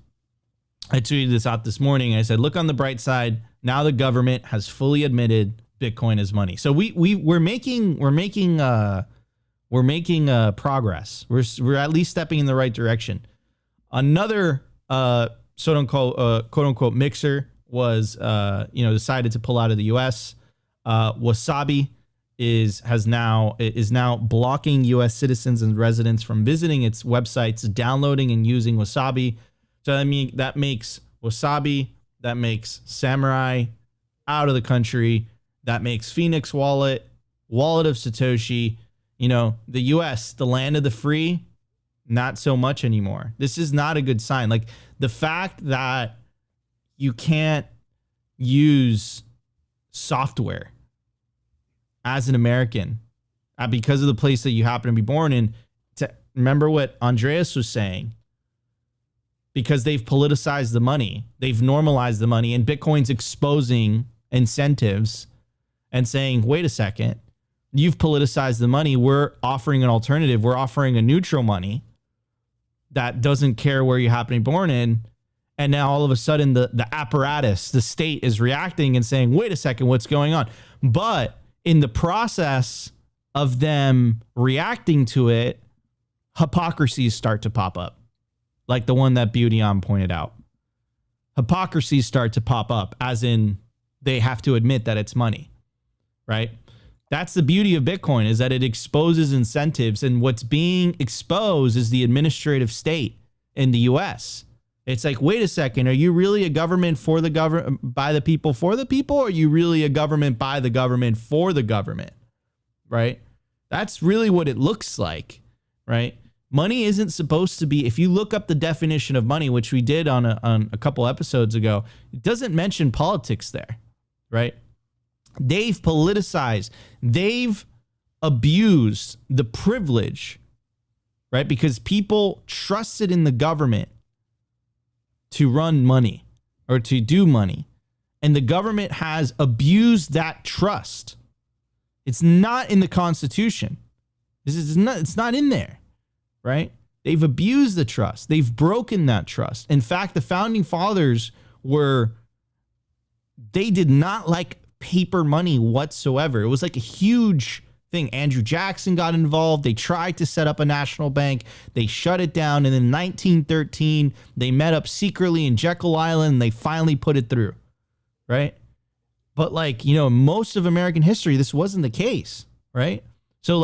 I tweeted this out this morning. I said, look on the bright side. Now the government has fully admitted Bitcoin is money. So we're making progress. We're at least stepping in the right direction. Another quote unquote mixer was decided to pull out of the US. Wasabi is now blocking US citizens and residents from visiting its websites, downloading and using Wasabi. So that makes Wasabi, that makes Samurai out of the country, that makes Phoenix Wallet of Satoshi, the US, the land of the free, not so much anymore. This is not a good sign. Like, the fact that you can't use software as an American because of the place that you happen to be born in, to remember what Andreas was saying, because they've politicized the money, they've normalized the money, and Bitcoin's exposing incentives and saying, wait a second, you've politicized the money. We're offering an alternative. We're offering a neutral money that doesn't care where you happen to be born in. And now all of a sudden the apparatus, the state, is reacting and saying, wait a second, what's going on? But in the process of them reacting to it, hypocrisies start to pop up. Like the one that Beautyon pointed out. Hypocrisies start to pop up, as in they have to admit that it's money, right? That's the beauty of Bitcoin, is that it exposes incentives, and what's being exposed is the administrative state in the US. It's like, wait a second, are you really a government for the government, by the people, for the people? Or are you really a government by the government for the government, right? That's really what it looks like, right? Money isn't supposed to be, if you look up the definition of money, which we did on a couple episodes ago, it doesn't mention politics there, right? They've politicized, they've abused the privilege, right? Because people trusted in the government to run money or to do money, and the government has abused that trust. It's not in the Constitution. It's not in there. Right? They've abused the trust. They've broken that trust. In fact, the founding fathers they did not like paper money whatsoever. It was like a huge thing. Andrew Jackson got involved. They tried to set up a national bank. They shut it down. And in 1913, they met up secretly in Jekyll Island. And they finally put it through. Right? But most of American history, this wasn't the case. Right? So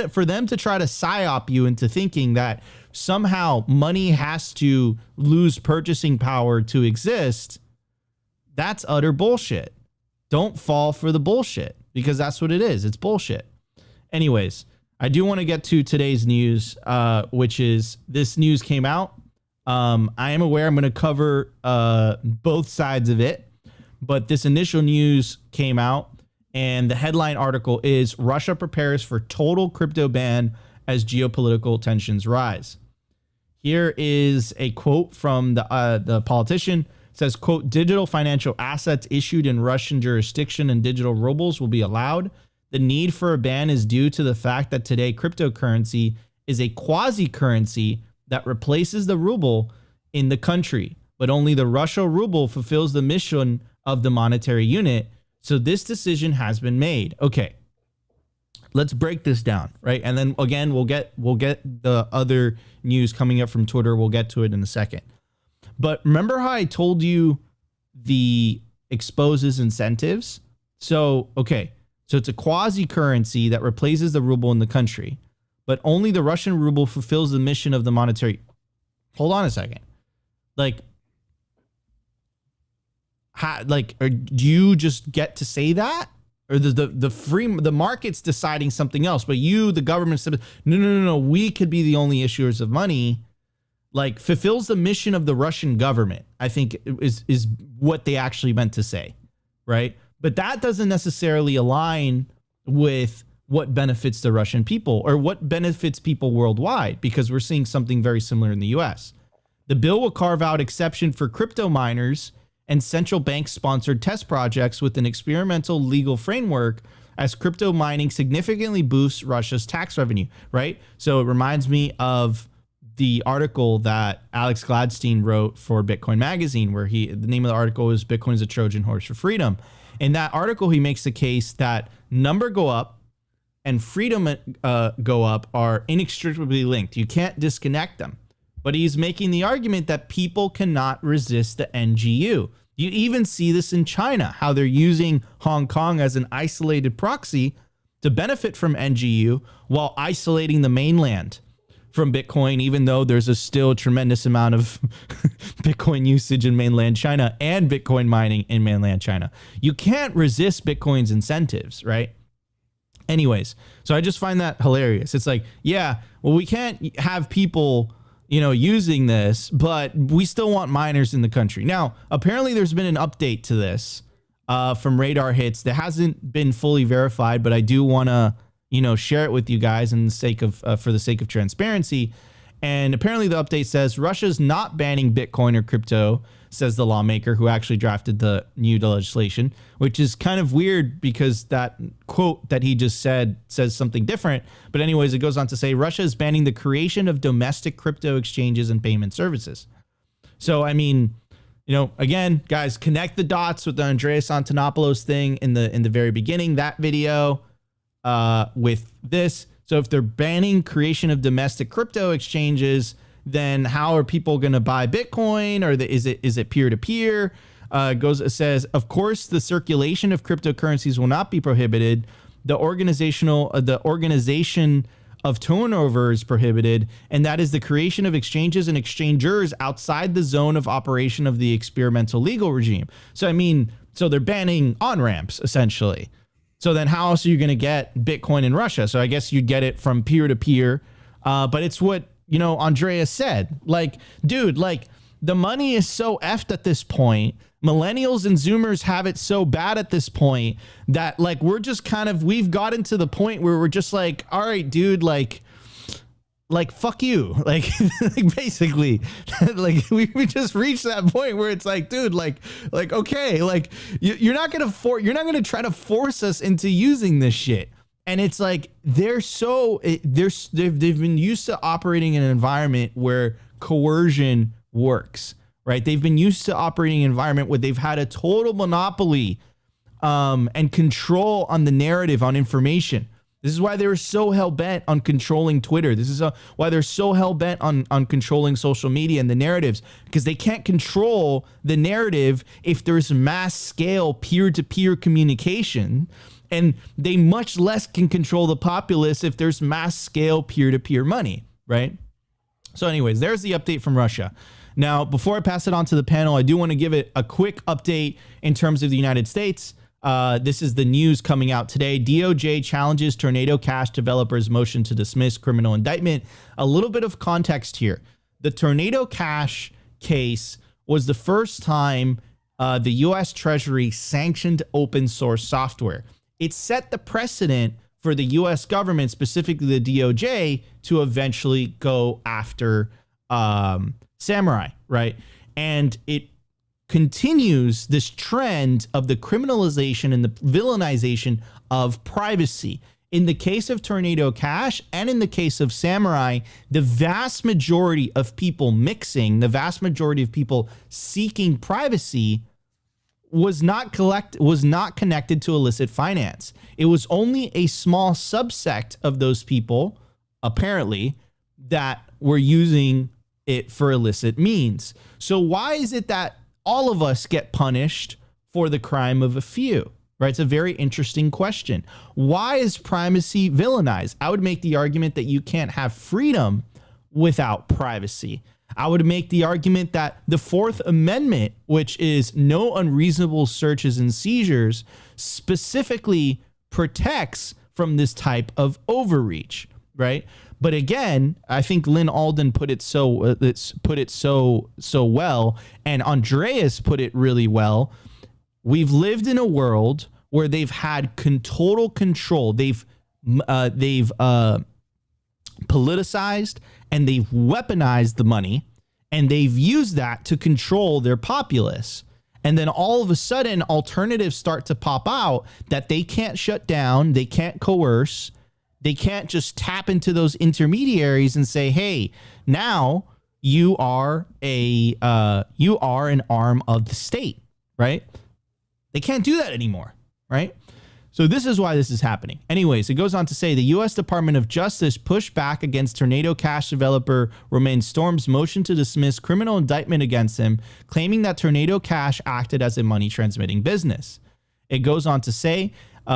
for them to try to psyop you into thinking that somehow money has to lose purchasing power to exist, that's utter bullshit. Don't fall for the bullshit, because that's what it is. It's bullshit. Anyways, I do want to get to today's news, which is this news came out. I am aware I'm going to cover both sides of it, but this initial news came out. And the headline article is, Russia prepares for total crypto ban as geopolitical tensions rise. Here is a quote from the politician. It says, quote, digital financial assets issued in Russian jurisdiction and digital rubles will be allowed. The need for a ban is due to the fact that today cryptocurrency is a quasi-currency that replaces the ruble in the country, but only the Russian ruble fulfills the mission of the monetary unit. So this decision has been made. Okay, let's break this down, right? And then again, we'll get the other news coming up from Twitter. We'll get to it in a second. But remember how I told you the exposes incentives? So it's a quasi currency that replaces the ruble in the country, but only the Russian ruble fulfills the mission of the monetary. Hold on a second. Or do you just get to say that, or the market's deciding something else, but the government said, no, we could be the only issuers of money, fulfills the mission of the Russian government, I think is what they actually meant to say, right? But that doesn't necessarily align with what benefits the Russian people or what benefits people worldwide, because we're seeing something very similar in the US. The bill will carve out exception for crypto miners and central bank sponsored test projects with an experimental legal framework as crypto mining significantly boosts Russia's tax revenue, right? So it reminds me of the article that Alex Gladstein wrote for Bitcoin Magazine, where the name of the article is Bitcoin is a Trojan Horse for Freedom. In that article, he makes the case that number go up and freedom go up are inextricably linked. You can't disconnect them. But he's making the argument that people cannot resist the NGU. You even see this in China, how they're using Hong Kong as an isolated proxy to benefit from NGU while isolating the mainland from Bitcoin, even though there's a still tremendous amount of Bitcoin usage in mainland China and Bitcoin mining in mainland China. You can't resist Bitcoin's incentives, right? Anyways, so I just find that hilarious. It's like, yeah, well, we can't have people, using this, but we still want miners in the country. Now, apparently there's been an update to this from Radar Hits that hasn't been fully verified, but I do want to, share it with you guys in the sake of, for the sake of transparency. And apparently the update says Russia's not banning Bitcoin or crypto, says the lawmaker who actually drafted the new legislation, which is kind of weird because that quote that he just said says something different. But anyways, it goes on to say Russia is banning the creation of domestic crypto exchanges and payment services. So, I mean, again, guys, connect the dots with the Andreas Antonopoulos thing in the very beginning, that video with this. So if they're banning creation of domestic crypto exchanges, then how are people going to buy Bitcoin? Or is it peer-to-peer? It says, of course, the circulation of cryptocurrencies will not be prohibited. The organization of turnover is prohibited, and that is the creation of exchanges and exchangers outside the zone of operation of the experimental legal regime. So, I mean, so they're banning on-ramps, essentially. So then how else are you going to get Bitcoin in Russia? So I guess you'd get it from peer-to-peer, but it's what, Andreas said, like, dude, like the money is so effed at this point. Millennials and Zoomers have it so bad at this point that like, we're just we've gotten to the point where we're just like, all right, dude, like fuck you. Like, basically like we just reached that point where it's like, dude, like, okay, like you're not going to try to force us into using this shit. And it's like, they've been used to operating in an environment where coercion works, right? They've been used to operating in an environment where they've had a total monopoly and control on the narrative, on information. This is why they were so hell-bent on controlling Twitter. This is why they're so hell-bent on controlling social media and the narratives, because they can't control the narrative if there's mass-scale peer-to-peer communication. And they much less can control the populace if there's mass scale peer-to-peer money, right? So anyways, there's the update from Russia. Now, before I pass it on to the panel, I do want to give it a quick update in terms of the United States. This is the news coming out today. DOJ challenges Tornado Cash developers' motion to dismiss criminal indictment. A little bit of context here. The Tornado Cash case was the first time the U.S. Treasury sanctioned open source software. It set the precedent for the U.S. government, specifically the DOJ, to eventually go after Samurai, right? And it continues this trend of the criminalization and the villainization of privacy. In the case of Tornado Cash and in the case of Samurai, the vast majority of people the vast majority of people seeking privacy was not connected to illicit finance. It was only a small subsect of those people, apparently, that were using it for illicit means. So why is it that all of us get punished for the crime of a few? Right? It's a very interesting question. Why is privacy villainized? I would make the argument that you can't have freedom without privacy. I would make the argument that the Fourth Amendment, which is no unreasonable searches and seizures, specifically protects from this type of overreach, right? But again, I think Lynn Alden put it so well, and Andreas put it really well. We've lived in a world where they've had total control. They've politicized and they've weaponized the money, And they've used that to control their populace. And then all of a sudden, alternatives start to pop out that they can't shut down, they can't coerce, they can't just tap into those intermediaries and say, hey, now you are an arm of the state, right? They can't do that anymore, right? So this is why this is happening. Anyways, it goes on to say the U.S. Department of Justice pushed back against Tornado Cash developer Romain Storm's motion to dismiss criminal indictment against him, claiming that Tornado Cash acted as a money transmitting business. It goes on to say in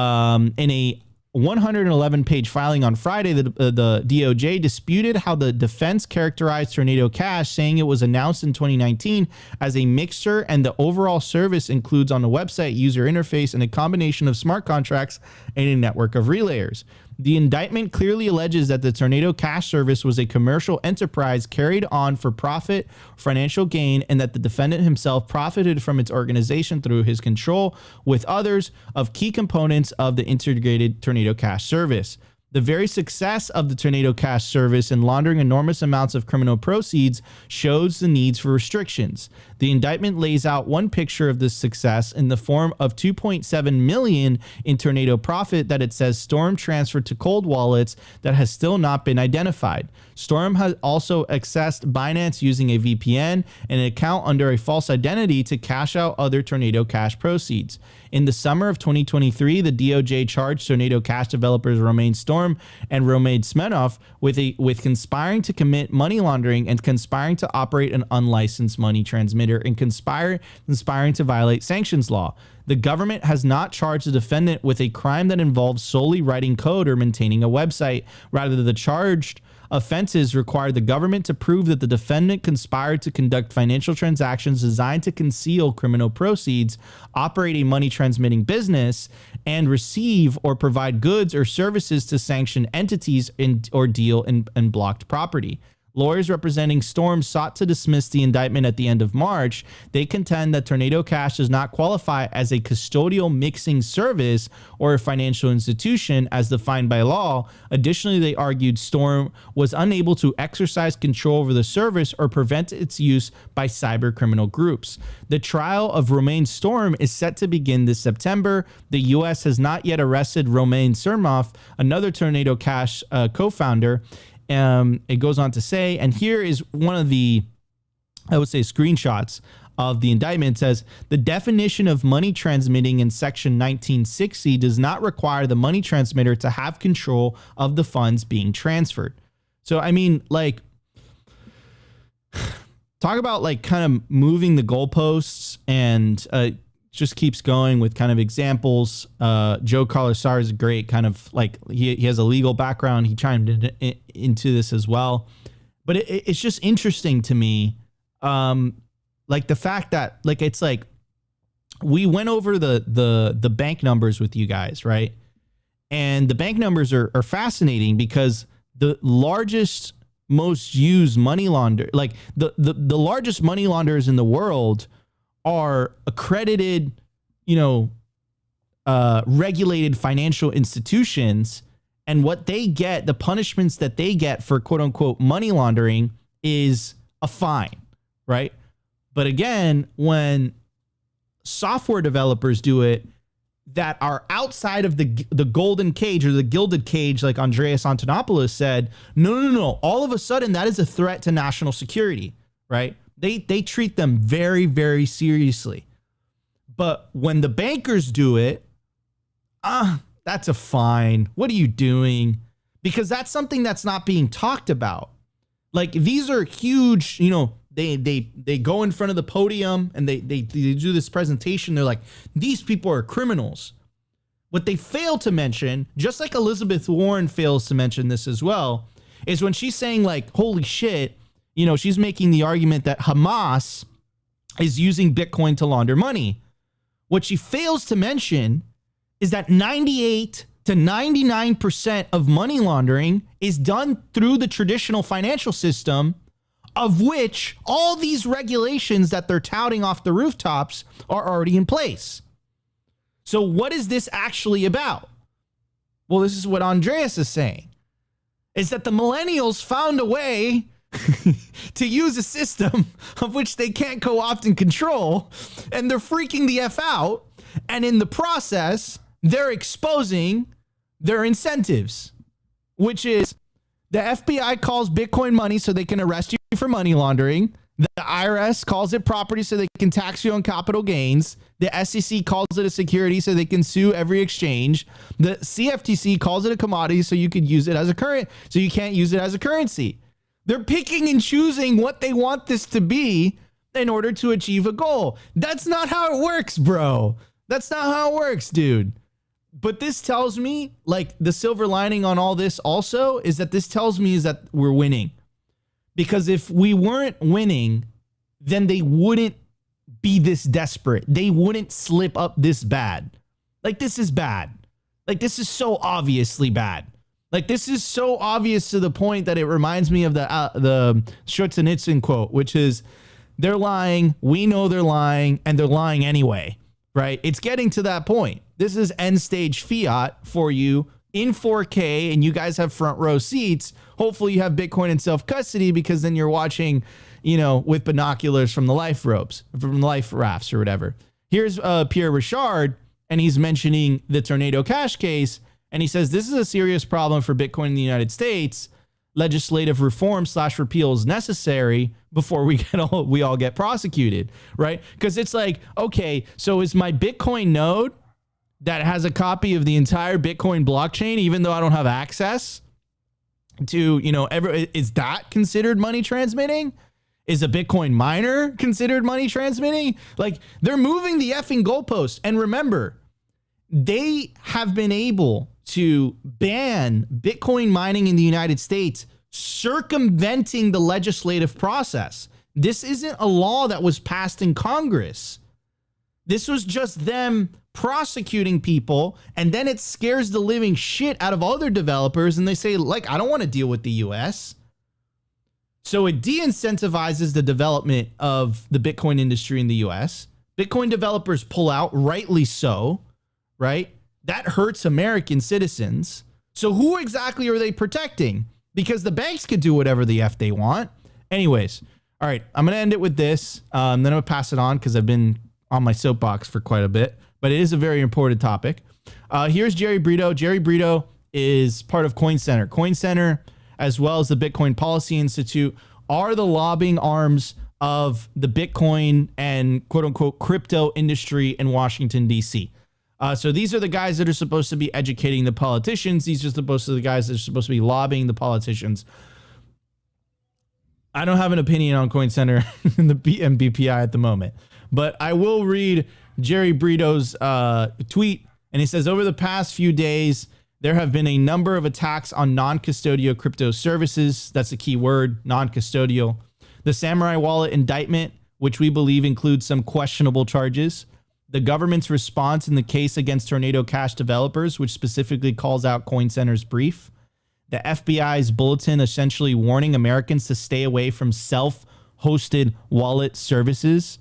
a 111-page filing on Friday, the DOJ disputed how the defense characterized Tornado Cash, saying it was announced in 2019 as a mixture and the overall service includes on the website user interface and a combination of smart contracts and a network of relayers. The indictment clearly alleges that the Tornado Cash service was a commercial enterprise carried on for profit, financial gain, and that the defendant himself profited from its organization through his control with others of key components of the integrated Tornado Cash service. The very success of the Tornado Cash service in laundering enormous amounts of criminal proceeds shows the needs for restrictions. The indictment lays out one picture of this success in the form of $2.7 million in Tornado profit that it says Storm transferred to cold wallets that has still not been identified. Storm has also accessed Binance using a VPN and an account under a false identity to cash out other Tornado Cash proceeds. In the summer of 2023, the DOJ charged Tornado Cash developers Romain Storm and Romain Smirnov with conspiring to commit money laundering and conspiring to operate an unlicensed money transmitter and conspiring to violate sanctions law. The government has not charged the defendant with a crime that involves solely writing code or maintaining a website. Rather, the charged offenses require the government to prove that the defendant conspired to conduct financial transactions designed to conceal criminal proceeds, operate a money transmitting business, and receive or provide goods or services to sanctioned entities or deal in blocked property. Lawyers representing Storm sought to dismiss the indictment at the end of March. They contend that Tornado Cash does not qualify as a custodial mixing service or a financial institution as defined by law. Additionally, they argued Storm was unable to exercise control over the service or prevent its use by cyber criminal groups. The trial of Romain Storm is set to begin this September. The U.S. has not yet arrested Romain Smirnov, another Tornado Cash co-founder. It goes on to say, and here is one of the, I would say, screenshots of the indictment. It says, the definition of money transmitting in section 1960 does not require the money transmitter to have control of the funds being transferred. So, I mean, like, talk about like kind of moving the goalposts, and just keeps going with kind of examples. Joe Carlasar is great, kind of like he has a legal background. He chimed into this as well, but it's just interesting to me. Like the fact that like, it's like we went over the bank numbers with you guys, right? And the bank numbers are fascinating because the largest, most used money launder, like the largest money launderers in the world are accredited, regulated financial institutions. And what they get, the punishments that they get for quote unquote money laundering is a fine, right? But again, when software developers do it that are outside of the golden cage or the gilded cage, like Andreas Antonopoulos said, no. All of a sudden that is a threat to national security, right? They treat them very, very seriously. But when the bankers do it, that's a fine. What are you doing? Because that's something that's not being talked about. Like, these are huge, they go in front of the podium and they do this presentation. They're like, these people are criminals. What they fail to mention, just like Elizabeth Warren fails to mention this as well, is when she's saying like, holy shit, she's making the argument that Hamas is using Bitcoin to launder money. What she fails to mention is that 98 to 99% of money laundering is done through the traditional financial system, of which all these regulations that they're touting off the rooftops are already in place. So what is this actually about? Well, this is what Andreas is saying, is that the millennials found a way to use a system of which they can't co-opt and control, and they're freaking the F out. And in the process, they're exposing their incentives, which is the FBI calls Bitcoin money so they can arrest you for money laundering. The IRS calls it property so they can tax you on capital gains. The SEC calls it a security so they can sue every exchange. The CFTC calls it a commodity so you could use it as a current, so you can't use it as a currency. They're picking and choosing what they want this to be in order to achieve a goal. That's not how it works, bro. That's not how it works, dude. But this tells me, like, the silver lining on all this also is that this tells me is that we're winning. Because if we weren't winning, then they wouldn't be this desperate. They wouldn't slip up this bad. Like, this is bad. Like, this is so obviously bad. Like, this is so obvious to the point that it reminds me of the Schwarzenegger quote, which is, they're lying, we know they're lying, and they're lying anyway, right? It's getting to that point. This is end stage fiat for you in 4K, and you guys have front row seats. Hopefully you have Bitcoin in self-custody, because then you're watching, you know, with binoculars from the life rafts or whatever. Here's Pierre Richard, and he's mentioning the Tornado Cash case, and he says, this is a serious problem for Bitcoin in the United States. Legislative reform / repeal is necessary before we all get prosecuted, right? Because it's like, okay, so is my Bitcoin node that has a copy of the entire Bitcoin blockchain, even though I don't have access to, you know, is that considered money transmitting? Is a Bitcoin miner considered money transmitting? Like, they're moving the effing goalpost. And remember, they have been able to ban Bitcoin mining in the United States, circumventing the legislative process. This isn't a law that was passed in Congress. This was just them prosecuting people, and then it scares the living shit out of other developers, and they say, like, I don't want to deal with the US. So it de-incentivizes the development of the Bitcoin industry in the US. Bitcoin developers pull out, rightly so, right? That hurts American citizens. So who exactly are they protecting? Because the banks could do whatever the F they want. Anyways, all right, I'm going to end it with this. Then I'm going to pass it on because I've been on my soapbox for quite a bit, but it is a very important topic. Here's Jerry Brito. Jerry Brito is part of Coin Center. Coin Center, as well as the Bitcoin Policy Institute, are the lobbying arms of the Bitcoin and quote unquote crypto industry in Washington, D.C. So these are the guys that are supposed to be educating the politicians. These are supposed to be the guys that are supposed to be lobbying the politicians. I don't have an opinion on Coin Center and the BPI at the moment, but I will read Jerry Brito's tweet. And he says, over the past few days, there have been a number of attacks on non-custodial crypto services. That's a key word, non-custodial. The Samurai Wallet indictment, which we believe includes some questionable charges. The government's response in the case against Tornado Cash developers, which specifically calls out Coin Center's brief. The FBI's bulletin essentially warning Americans to stay away from self-hosted wallet services.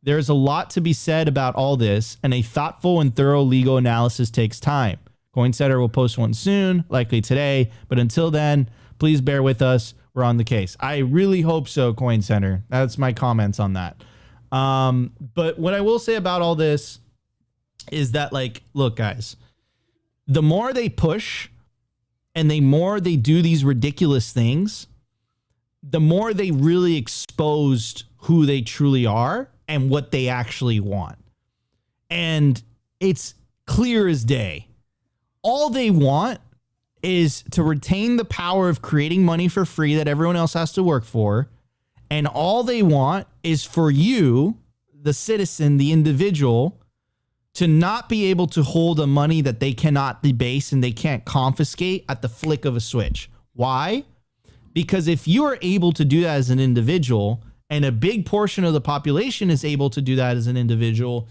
There's a lot to be said about all this, and a thoughtful and thorough legal analysis takes time. Coin Center will post one soon, likely today, but until then, please bear with us. We're on the case. I really hope so, Coin Center. That's my comments on that. But what I will say about all this is that, like, look, guys, the more they push and the more they do these ridiculous things, the more they really exposed who they truly are and what they actually want. And it's clear as day. All they want is to retain the power of creating money for free that everyone else has to work for. And all they want is for you, the citizen, the individual, to not be able to hold a money that they cannot debase and they can't confiscate at the flick of a switch. Why? Because if you are able to do that as an individual, and a big portion of the population is able to do that as an individual,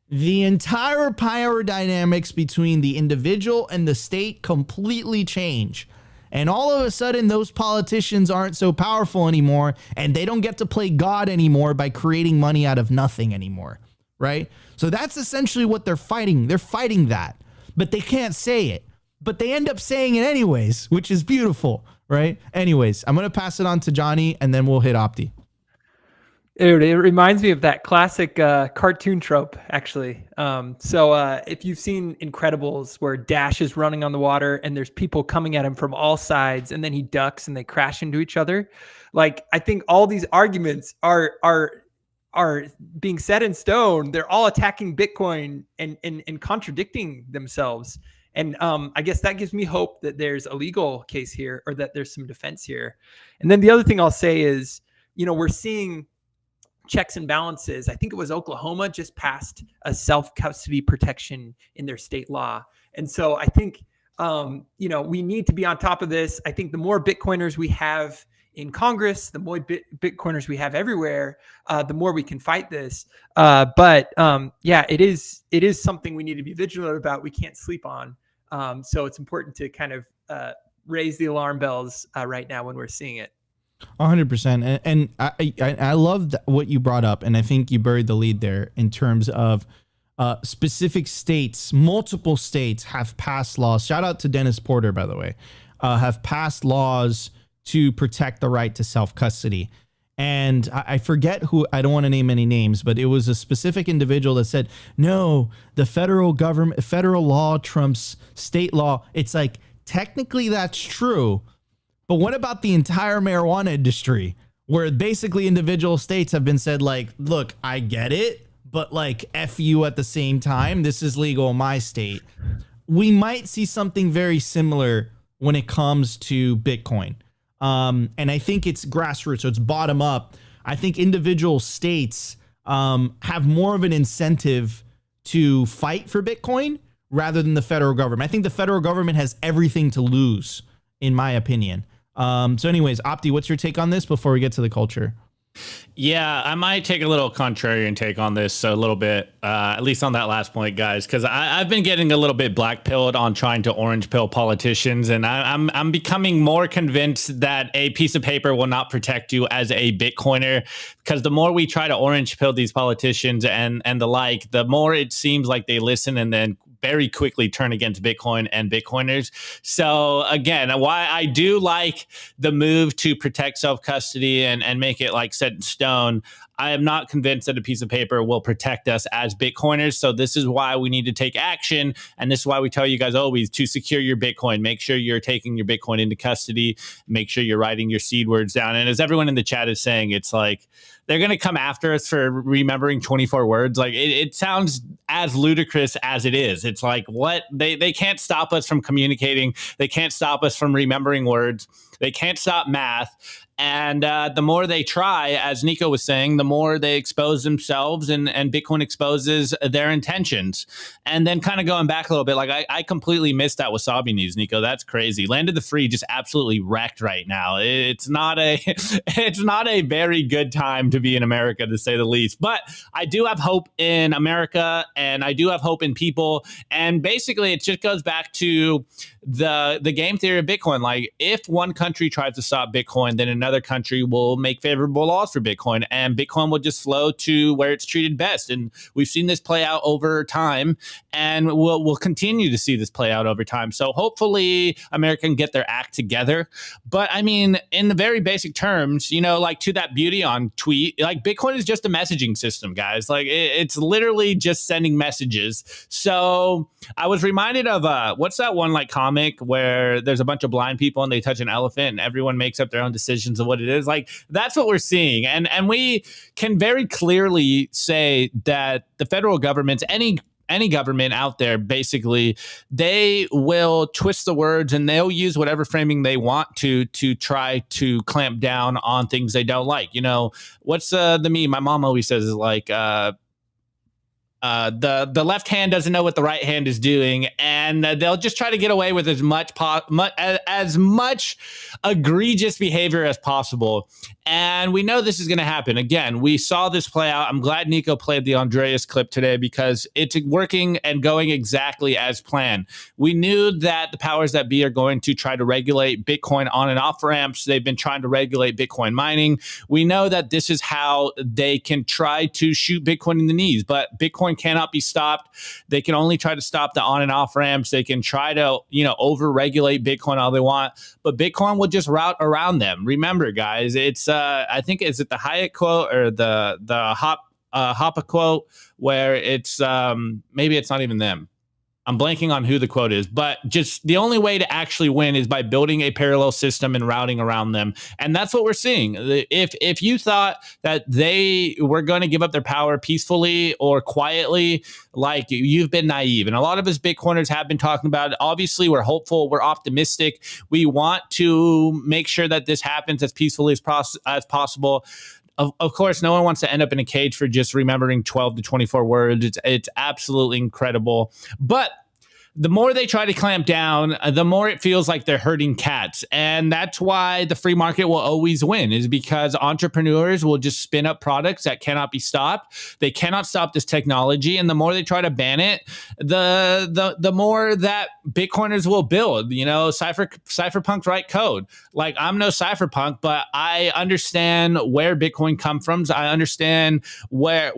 the entire power dynamics between the individual and the state completely change. And all of a sudden, those politicians aren't so powerful anymore, and they don't get to play God anymore by creating money out of nothing anymore, right? So that's essentially what they're fighting. They're fighting that, but they can't say it but they end up saying it anyways, which is beautiful, right? Anyways, I'm going to pass it on to Johnny, and then we'll hit Opti. Dude, it reminds me of that classic cartoon trope, actually. So if you've seen Incredibles, where Dash is running on the water and there's people coming at him from all sides, and then he ducks and they crash into each other. Like, I think all these arguments are being set in stone. They're all attacking Bitcoin and contradicting themselves. And I guess that gives me hope that there's a legal case here, or that there's some defense here. And then the other thing I'll say is, we're seeing checks and balances. I think it was Oklahoma just passed a self-custody protection in their state law. And so I think, we need to be on top of this. I think the more Bitcoiners we have in Congress, the more Bitcoiners we have everywhere, the more we can fight this. But it is something we need to be vigilant about. We can't sleep on. So it's important to kind of raise the alarm bells right now when we're seeing it. 100%. And I love what you brought up. And I think you buried the lead there in terms of specific states. Multiple states have passed laws. Shout out to Dennis Porter, by the way, have passed laws to protect the right to self-custody. And I forget who, I don't want to name any names, but it was a specific individual that said, no, the federal government, federal law trumps state law. It's like, technically that's true. But what about the entire marijuana industry, where basically individual states have been said, like, look, I get it, but like, F you at the same time. This is legal in my state. We might see something very similar when it comes to Bitcoin. And I think it's grassroots, so it's bottom up. I think individual states have more of an incentive to fight for Bitcoin rather than the federal government. I think the federal government has everything to lose, in my opinion. So anyways, Opti, what's your take on this before we get to the culture? Yeah, I might take a little contrarian take on this a little bit, at least on that last point, guys, because I've been getting a little bit black pilled on trying to orange pill politicians, and I'm becoming more convinced that a piece of paper will not protect you as a Bitcoiner, because the more we try to orange pill these politicians and the like, the more it seems like they listen and then very quickly turn against Bitcoin and Bitcoiners. So again, why I do like the move to protect self-custody and make it like set in stone, I am not convinced that a piece of paper will protect us as Bitcoiners. So this is why we need to take action. And this is why we tell you guys always to secure your Bitcoin. Make sure you're taking your Bitcoin into custody. Make sure you're writing your seed words down. And as everyone in the chat is saying, it's like, they're going to come after us for remembering 24 words. Like it sounds as ludicrous as it is. It's like, what? They can't stop us from communicating. They can't stop us from remembering words. They can't stop math. And the more they try, as Nico was saying, the more they expose themselves, and Bitcoin exposes their intentions. And then kind of going back a little bit, like I completely missed that Wasabi news, Nico. That's crazy. Land of the Free just absolutely wrecked right now. It's not a very good time to be in America, to say the least. But I do have hope in America, and I do have hope in people. And basically, it just goes back to the game theory of Bitcoin. Like, if one country tries to stop Bitcoin, then another country will make favorable laws for Bitcoin, and Bitcoin will just flow to where it's treated best. And we've seen this play out over time, and we'll continue to see this play out over time. So hopefully America can get their act together. But I mean, in the very basic terms, like to that beauty on tweet, like Bitcoin is just a messaging system, guys. Like it's literally just sending messages. So I was reminded of what's that one like comic where there's a bunch of blind people and they touch an elephant and everyone makes up their own decisions of what it is. Like that's what we're seeing. And we can very clearly say that the federal government, any government out there, basically, they will twist the words and they'll use whatever framing they want to try to clamp down on things they don't like. What's the meme my mom always says is like, the left hand doesn't know what the right hand is doing, and they'll just try to get away with as much egregious behavior as possible. And we know this is going to happen. Again, we saw this play out. I'm glad Nico played the Andreas clip today because it's working and going exactly as planned. We knew that the powers that be are going to try to regulate Bitcoin on and off ramps. They've been trying to regulate Bitcoin mining. We know that this is how they can try to shoot Bitcoin in the knees, but Bitcoin cannot be stopped. They can only try to stop the on and off ramps. They can try to, over-regulate Bitcoin all they want, but Bitcoin will just route around them. Remember, guys, it's I think is it the Hyatt quote or the Hoppe quote where it's maybe it's not even them. I'm blanking on who the quote is, but just the only way to actually win is by building a parallel system and routing around them. And that's what we're seeing. If you thought that they were going to give up their power peacefully or quietly, like you've been naive. And a lot of us Bitcoiners have been talking about it. Obviously, we're hopeful. We're optimistic. We want to make sure that this happens as peacefully as possible. Of course, no one wants to end up in a cage for just remembering 12 to 24 words. It's absolutely incredible. But the more they try to clamp down, the more it feels like they're hurting cats. And that's why the free market will always win, is because entrepreneurs will just spin up products that cannot be stopped. They cannot stop this technology. And the more they try to ban it, the more that Bitcoiners will build. Cypherpunks write code. Like, I'm no cypherpunk, but I understand where Bitcoin comes from. I understand what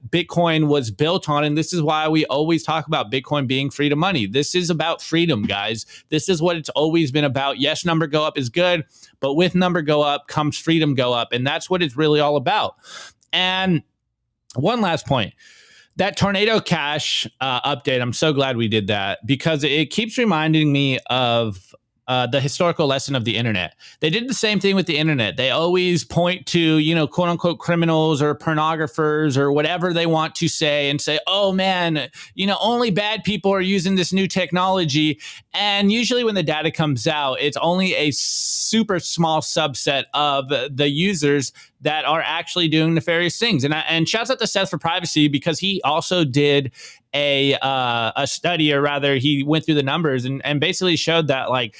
Bitcoin was built on. And this is why we always talk about Bitcoin being free to money. This is about freedom, guys. This is what it's always been about. Yes, number go up is good, but with number go up comes freedom go up. And that's what it's really all about. And one last point. That Tornado Cash update, I'm so glad we did that because it keeps reminding me of the historical lesson of the internet. They did the same thing with the internet. They always point to, quote unquote criminals or pornographers or whatever they want to say and say, oh man, only bad people are using this new technology. And usually when the data comes out, it's only a super small subset of the users that are actually doing nefarious things. And shouts out to Seth for privacy because he also did a study, or rather he went through the numbers and basically showed that, like,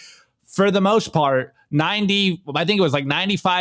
for the most part, 95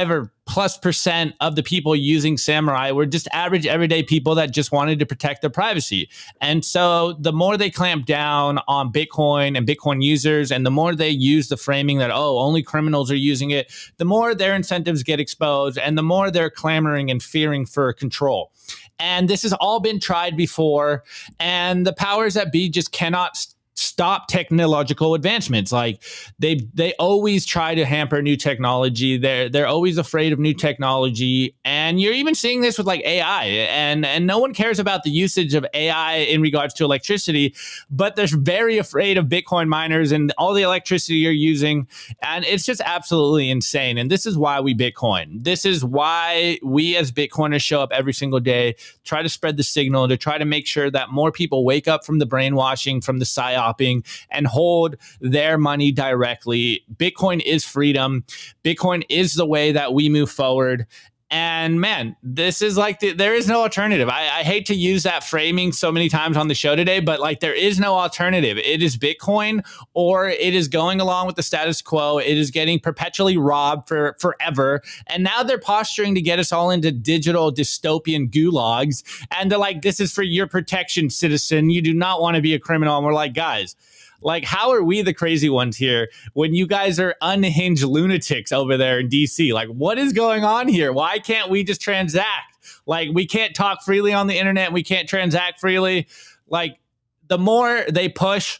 or +% of the people using Samurai were just average everyday people that just wanted to protect their privacy. And so the more they clamp down on Bitcoin and Bitcoin users, and the more they use the framing that, only criminals are using it, the more their incentives get exposed and the more they're clamoring and fearing for control. And this has all been tried before, and the powers that be just cannot stop technological advancements. Like, they always try to hamper new technology. They're always afraid of new technology. And you're even seeing this with like AI, and no one cares about the usage of AI in regards to electricity, but they're very afraid of Bitcoin miners and all the electricity you're using. And it's just absolutely insane. And this is why we Bitcoin. This is why we as Bitcoiners show up every single day, try to spread the signal, to try to make sure that more people wake up from the brainwashing, from the psyop, and hold their money directly. Bitcoin is freedom. Bitcoin is the way that we move forward. And man, this is like, there is no alternative. I hate to use that framing so many times on the show today, but like, there is no alternative. It is Bitcoin, or it is going along with the status quo. It is getting perpetually robbed for forever. And now they're posturing to get us all into digital dystopian gulags. And they're like, this is for your protection, citizen. You do not want to be a criminal. And we're like, guys, like, how are we the crazy ones here when you guys are unhinged lunatics over there in DC? Like, what is going on here? Why can't we just transact? Like, we can't talk freely on the internet. We can't transact freely. Like, the more they push,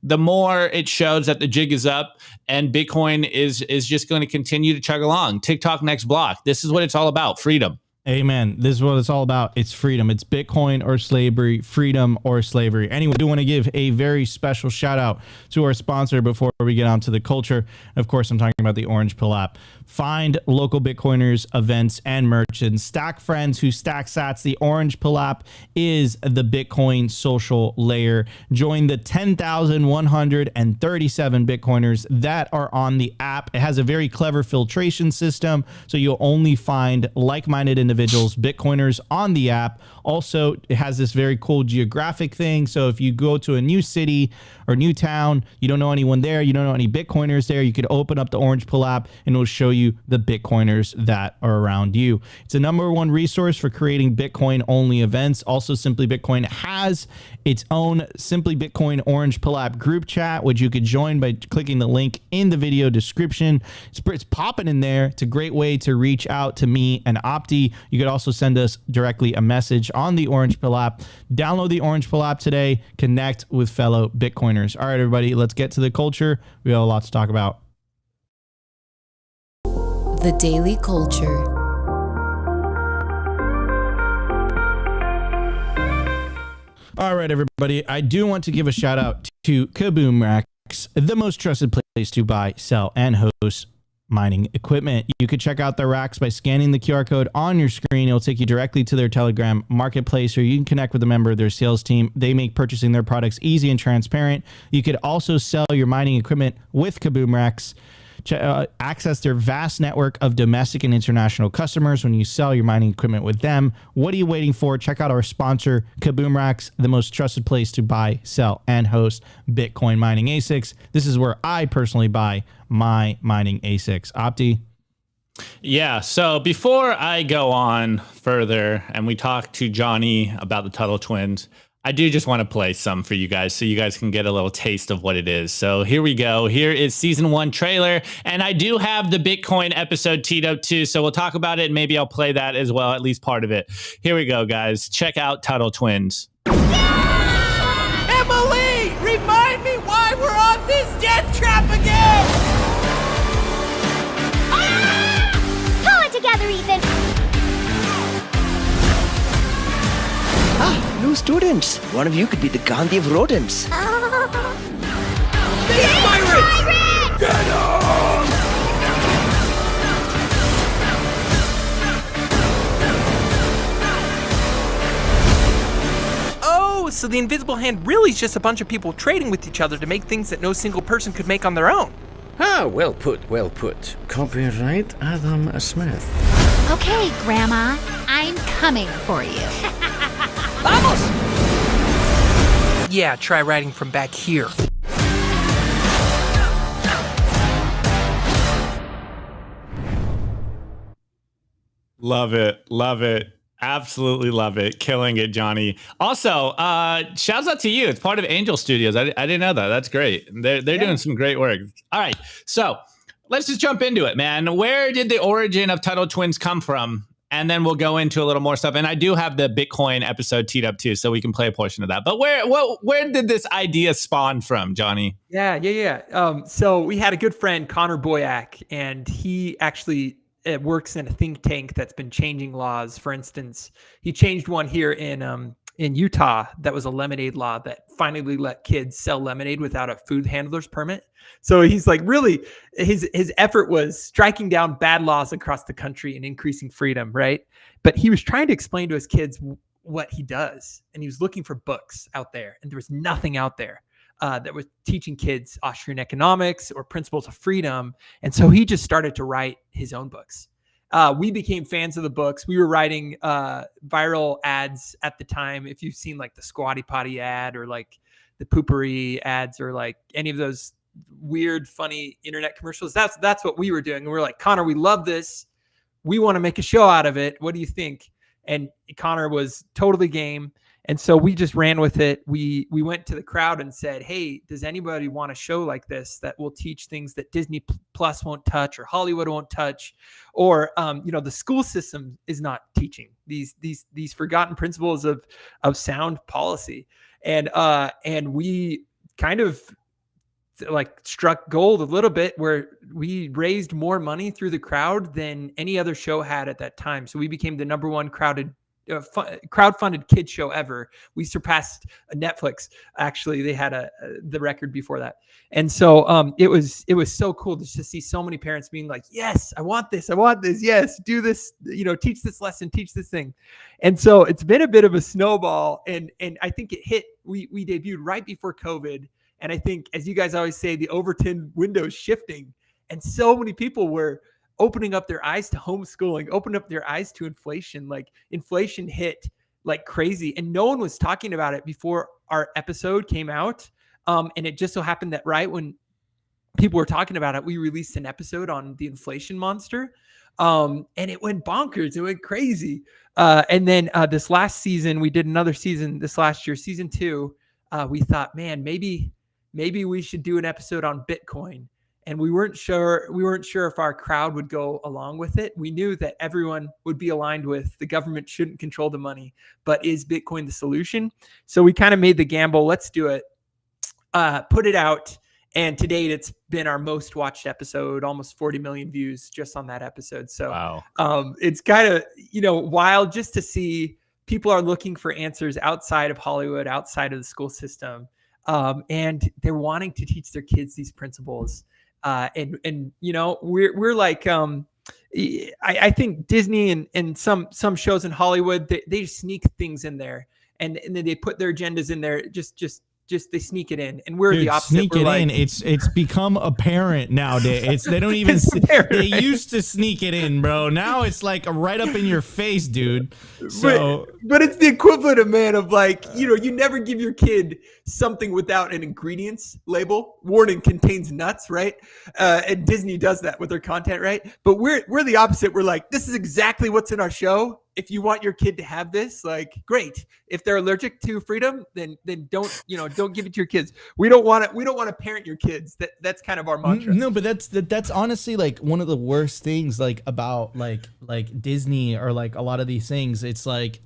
the more it shows that the jig is up, and Bitcoin is just going to continue to chug along. TikTok next block. This is what it's all about. Freedom. Amen. This is what it's all about. It's freedom. It's Bitcoin or slavery, freedom or slavery. Anyway, I do want to give a very special shout out to our sponsor before we get on to the culture. Of course, I'm talking about the Orange Pill app. Find local Bitcoiners, events, and merchants. Stack friends who stack sats. The Orange Pill app is the Bitcoin social layer. Join the 10,137 Bitcoiners that are on the app. It has a very clever filtration system, so you'll only find like-minded individuals individuals, Bitcoiners on the app. Also, it has this very cool geographic thing. So if you go to a new city or new town, you don't know anyone there, you don't know any Bitcoiners there, you could open up the Orange Pill app and it'll show you the Bitcoiners that are around you. It's a #1 resource for creating Bitcoin only events. Also, Simply Bitcoin has its own Simply Bitcoin Orange Pill app group chat, which you could join by clicking the link in the video description. It's popping in there. It's a great way to reach out to me and Opti. You could also send us directly a message on the Orange Pill app. Download the Orange Pill app today. Connect with fellow Bitcoiners. All right, everybody, let's get to the culture. We have a lot to talk about. The Daily Culture. All right, everybody. I do want to give a shout out to Kaboom Racks, the most trusted place to buy, sell, and host mining equipment. You could check out their racks by scanning the QR code on your screen. It'll take you directly to their Telegram marketplace, or you can connect with a member of their sales team. They make purchasing their products easy and transparent. You could also sell your mining equipment with Kaboom Racks. Access their vast network of domestic and international customers when you sell your mining equipment with them. What are you waiting for? Check out our sponsor, Kaboom Racks, the most trusted place to buy, sell, and host Bitcoin mining ASICs. This is where I personally buy my mining ASICs. Opti? Yeah, so before I go on further and we talk to Johnny about the Tuttle twins, I do just want to play some for you guys so you guys can get a little taste of what it is. So here we go. Here is season 1 trailer. And I do have the Bitcoin episode teed up too. So we'll talk about it. And maybe I'll play that as well, at least part of it. Here we go, guys. Check out Tuttle twins. Emily, remind me why we're on this death trap again! Pull it together, Ethan. Ah, new students. One of you could be the Gandhi of rodents. Oh, so the invisible hand really is just a bunch of people trading with each other to make things that no single person could make on their own. Ah, well put, well put. Copyright Adam Smith. Okay, Grandma, I'm coming for you. Vamos! Yeah, try writing from back here. Love it. Love it. Absolutely love it. Killing it, Johnny. Also, shouts out to you. It's part of Angel Studios. I didn't know that. That's great. They're doing some great work. All right. So let's just jump into it, man. Where did the origin of Tuttle Twins come from? And then we'll go into a little more stuff. And I do have the Bitcoin episode teed up too, so we can play a portion of that. But where did this idea spawn from, Johnny? Yeah. So we had a good friend, Connor Boyack, and he actually works in a think tank that's been changing laws. For instance, he changed one here in Utah that was a lemonade law that finally let kids sell lemonade without a food handler's permit. So he's like, really, his effort was striking down bad laws across the country and increasing freedom, right? But he was trying to explain to his kids what he does, and he was looking for books out there, and there was nothing out there that was teaching kids Austrian economics or principles of freedom. And so he just started to write his own books. We became fans of the books. We were writing viral ads at the time. If you've seen like the Squatty Potty ad or like the Poopery ads or like any of those weird, funny internet commercials, that's what we were doing. And we were like, Connor, we love this. We want to make a show out of it. What do you think? And Connor was totally game. And so we just ran with it. We went to the crowd and said, hey, does anybody want a show like this that will teach things that Disney Plus won't touch or Hollywood won't touch, or the school system is not teaching these forgotten principles of sound policy. And we kind of like struck gold a little bit, where we raised more money through the crowd than any other show had at that time. So we became the #1 crowdfunded kid show ever. We surpassed Netflix. Actually, they had the record before that. And so it was so cool just to see so many parents being like, yes, I want this. Yes, do this, teach this lesson, teach this thing. And so it's been a bit of a snowball. And I think it hit, we debuted right before COVID. And I think, as you guys always say, the Overton window's shifting. And so many people were opening up their eyes to homeschooling, opening up their eyes to inflation. Like inflation hit like crazy, and no one was talking about it before our episode came out. And it just so happened that right when people were talking about it, we released an episode on the inflation monster. And it went bonkers. It went crazy. And then this last season, we did another season this last year, season 2. We thought, man, maybe we should do an episode on Bitcoin. And we weren't sure if our crowd would go along with it. We knew that everyone would be aligned with the government shouldn't control the money, but is Bitcoin the solution? So we kind of made the gamble. Let's do it. Put it out. And to date, it's been our most watched episode, almost 40 million views just on that episode. So wow. It's kind of, wild just to see people are looking for answers outside of Hollywood, outside of the school system. And they're wanting to teach their kids these principles. We're like, I think Disney and some shows in Hollywood, they sneak things in there and then they put their agendas in there. Just they sneak it in, and we're the opposite. Sneak it in. It's become apparent nowadays. They don't even. They used to sneak it in, bro. Now it's like right up in your face, dude. So, but it's the equivalent of like you never give your kid something without an ingredients label. Warning: contains nuts, right? And Disney does that with their content, right? But we're the opposite. We're like, this is exactly what's in our show. If you want your kid to have this, like, great. If they're allergic to freedom, then don't give it to your kids. We don't want to parent your kids. That's kind of our mantra. No, but that's honestly like one of the worst things like about like Disney or like a lot of these things. It's like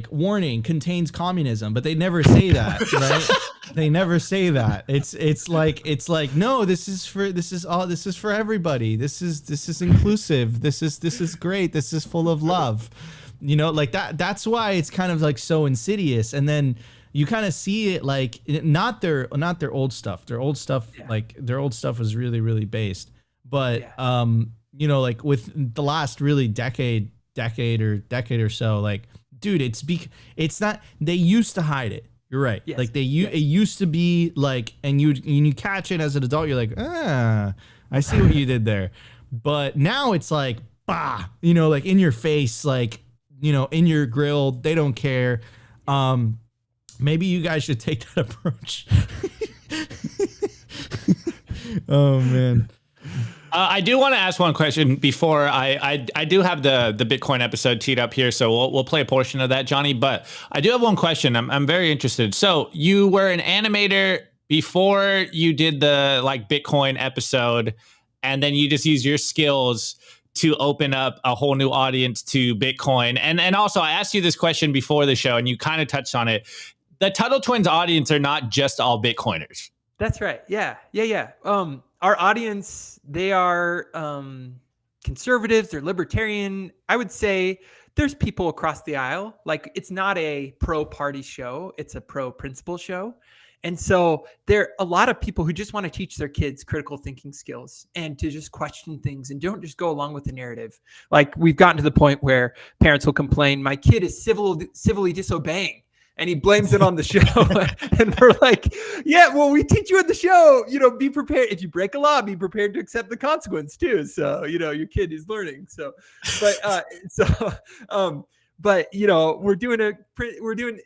warning, contains communism, but they never say that, right? They never say that. It's like no, this is for everybody. This is inclusive. This is great. This is full of love. Like that's why it's kind of like so insidious. And then you kind of see it like not their old stuff. Their old stuff their old stuff was really, really based. But like with the last really decade or so, like, dude, it's not, they used to hide it. You're right. Yes. Like it used to be like, and you catch it as an adult, you're like, I see what you did there. But now it's like, bah, like in your face, like, in your grill, they don't care. Maybe you guys should take that approach. Oh man. I do want to ask one question before I do have the Bitcoin episode teed up here, so we'll play a portion of that, Johnny. But I do have one question. I'm very interested. So you were an animator before you did the like Bitcoin episode, and then you just used your skills to open up a whole new audience to Bitcoin. And also I asked you this question before the show, and you kind of touched on it. The Tuttle Twins audience are not just all Bitcoiners. That's right. Yeah. Our audience, they are conservatives, they're libertarian. I would say there's people across the aisle. Like, it's not a pro-party show, it's a pro-principle show. And so there are a lot of people who just want to teach their kids critical thinking skills and to just question things and don't just go along with the narrative. Like, we've gotten to the point where parents will complain, my kid is civilly disobeying. And he blames it on the show. And we're like, yeah, well, we teach you in the show, be prepared. If you break a law, be prepared to accept the consequence too. So, your kid is learning. So, but we're doing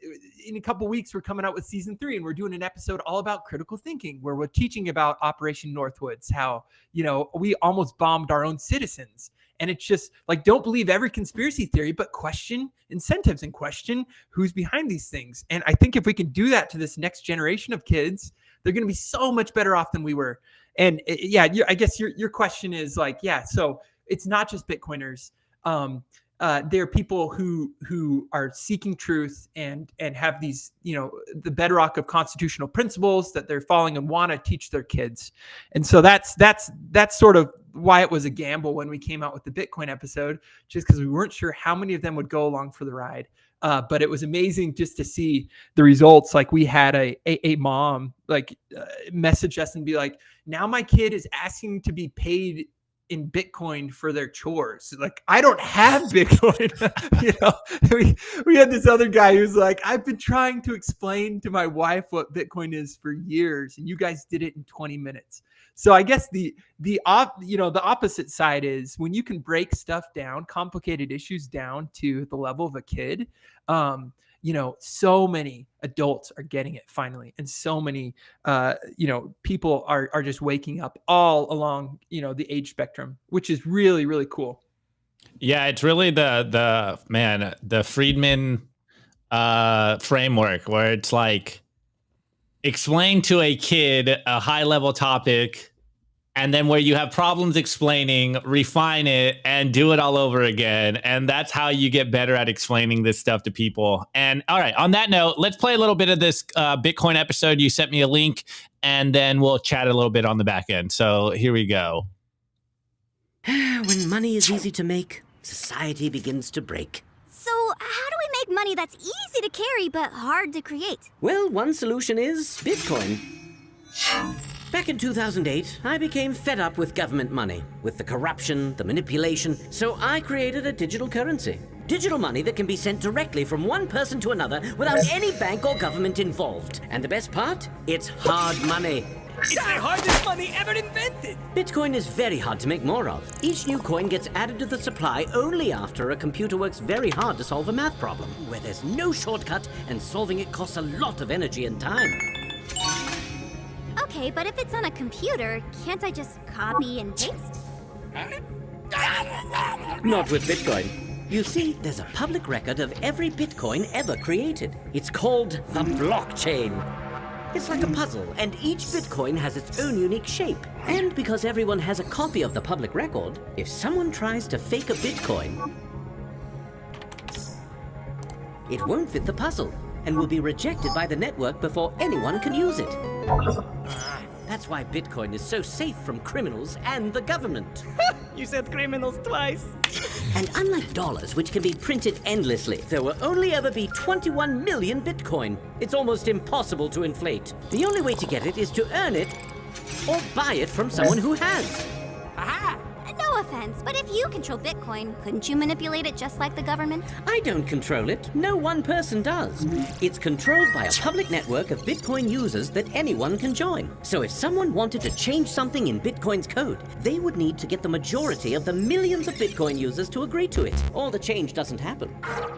in a couple weeks, we're coming out with season 3, and we're doing an episode all about critical thinking, where we're teaching about Operation Northwoods, how, we almost bombed our own citizens. And it's just like, don't believe every conspiracy theory, but question incentives and question who's behind these things. And I think if we can do that to this next generation of kids, they're going to be so much better off than we were. And I guess your question is like, so it's not just Bitcoiners. There are people who are seeking truth and have these, the bedrock of constitutional principles that they're following and want to teach their kids. And so that's sort of why it was a gamble when we came out with the Bitcoin episode, just because we weren't sure how many of them would go along for the ride. But it was amazing just to see the results. Like, we had a mom message us and be like, now my kid is asking to be paid in Bitcoin for their chores. Like, I don't have Bitcoin. We had this other guy who's like, I've been trying to explain to my wife what Bitcoin is for years, and you guys did it in 20 minutes. So I guess the opposite side is when you can break stuff down, complicated issues down to the level of a kid. So many adults are getting it finally, and so many people are just waking up all along the age spectrum, which is really, really cool. Yeah, it's really the Friedman framework, where it's like, explain to a kid a high level topic, and then where you have problems explaining, refine it and do it all over again. And that's how you get better at explaining this stuff to people. And all right, on that note, let's play a little bit of this Bitcoin episode. You sent me a link, and then we'll chat a little bit on the back end. So here we go. When money is easy to make, society begins to break. So how do we make money that's easy to carry but hard to create? Well, one solution is Bitcoin. Back in 2008, I became fed up with government money, with the corruption, the manipulation, so I created a digital currency. Digital money that can be sent directly from one person to another without any bank or government involved. And the best part? It's hard money. It's the hardest money ever invented! Bitcoin is very hard to make more of. Each new coin gets added to the supply only after a computer works very hard to solve a math problem, where there's no shortcut and solving it costs a lot of energy and time. Okay, but if it's on a computer, can't I just copy and paste? Not with Bitcoin. You see, there's a public record of every Bitcoin ever created. It's called the blockchain. It's like a puzzle, and each Bitcoin has its own unique shape. And because everyone has a copy of the public record, if someone tries to fake a Bitcoin, it won't fit the puzzle and will be rejected by the network before anyone can use it. That's why Bitcoin is so safe from criminals and the government. You said criminals twice. And unlike dollars, which can be printed endlessly, there will only ever be 21 million Bitcoin. It's almost impossible to inflate. The only way to get it is to earn it or buy it from someone who has. Aha! No offense, but if you control Bitcoin, couldn't you manipulate it just like the government? I don't control it. No one person does. It's controlled by a public network of Bitcoin users that anyone can join. So if someone wanted to change something in Bitcoin's code, they would need to get the majority of the millions of Bitcoin users to agree to it, or the change doesn't happen.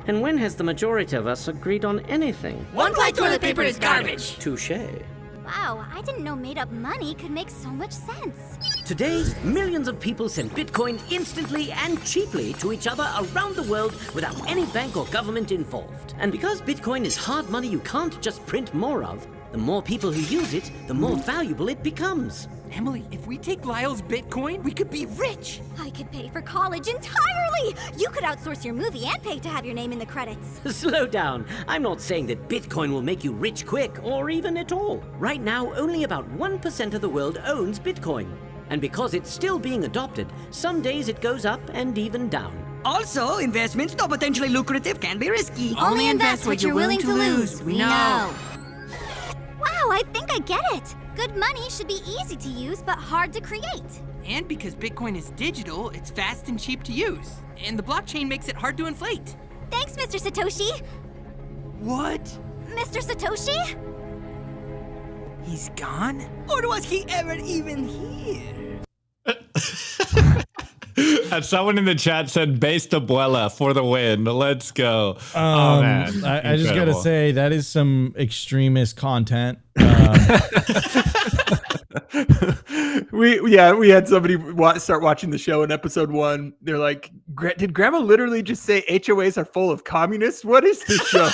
And when has the majority of us agreed on anything? One-ply toilet paper is garbage. Touché. Wow, I didn't know made-up money could make so much sense. Today, millions of people send Bitcoin instantly and cheaply to each other around the world without any bank or government involved. And because Bitcoin is hard money you can't just print more of, the more people who use it, the more valuable it becomes. Emily, if we take Lyle's Bitcoin, we could be rich. I could pay for college entirely. You could outsource your movie and pay to have your name in the credits. Slow down. I'm not saying that Bitcoin will make you rich quick or even at all. Right now, only about 1% of the world owns Bitcoin. And because it's still being adopted, some days it goes up and even down. Also, investments, though potentially lucrative, can be risky. Only invest what you're willing to lose. We know. Wow, I think I get it. Good money should be easy to use, but hard to create. And because Bitcoin is digital, it's fast and cheap to use. And the blockchain makes it hard to inflate. Thanks, Mr. Satoshi. What? Mr. Satoshi? He's gone? Or was he ever even here? And someone in the chat said "Based abuela" for the win. Let's go. Oh man, I just gotta say that is some extremist content. We had somebody start watching the show in episode 1. They're like, did Grandma literally just say HOAs are full of communists? What is this show?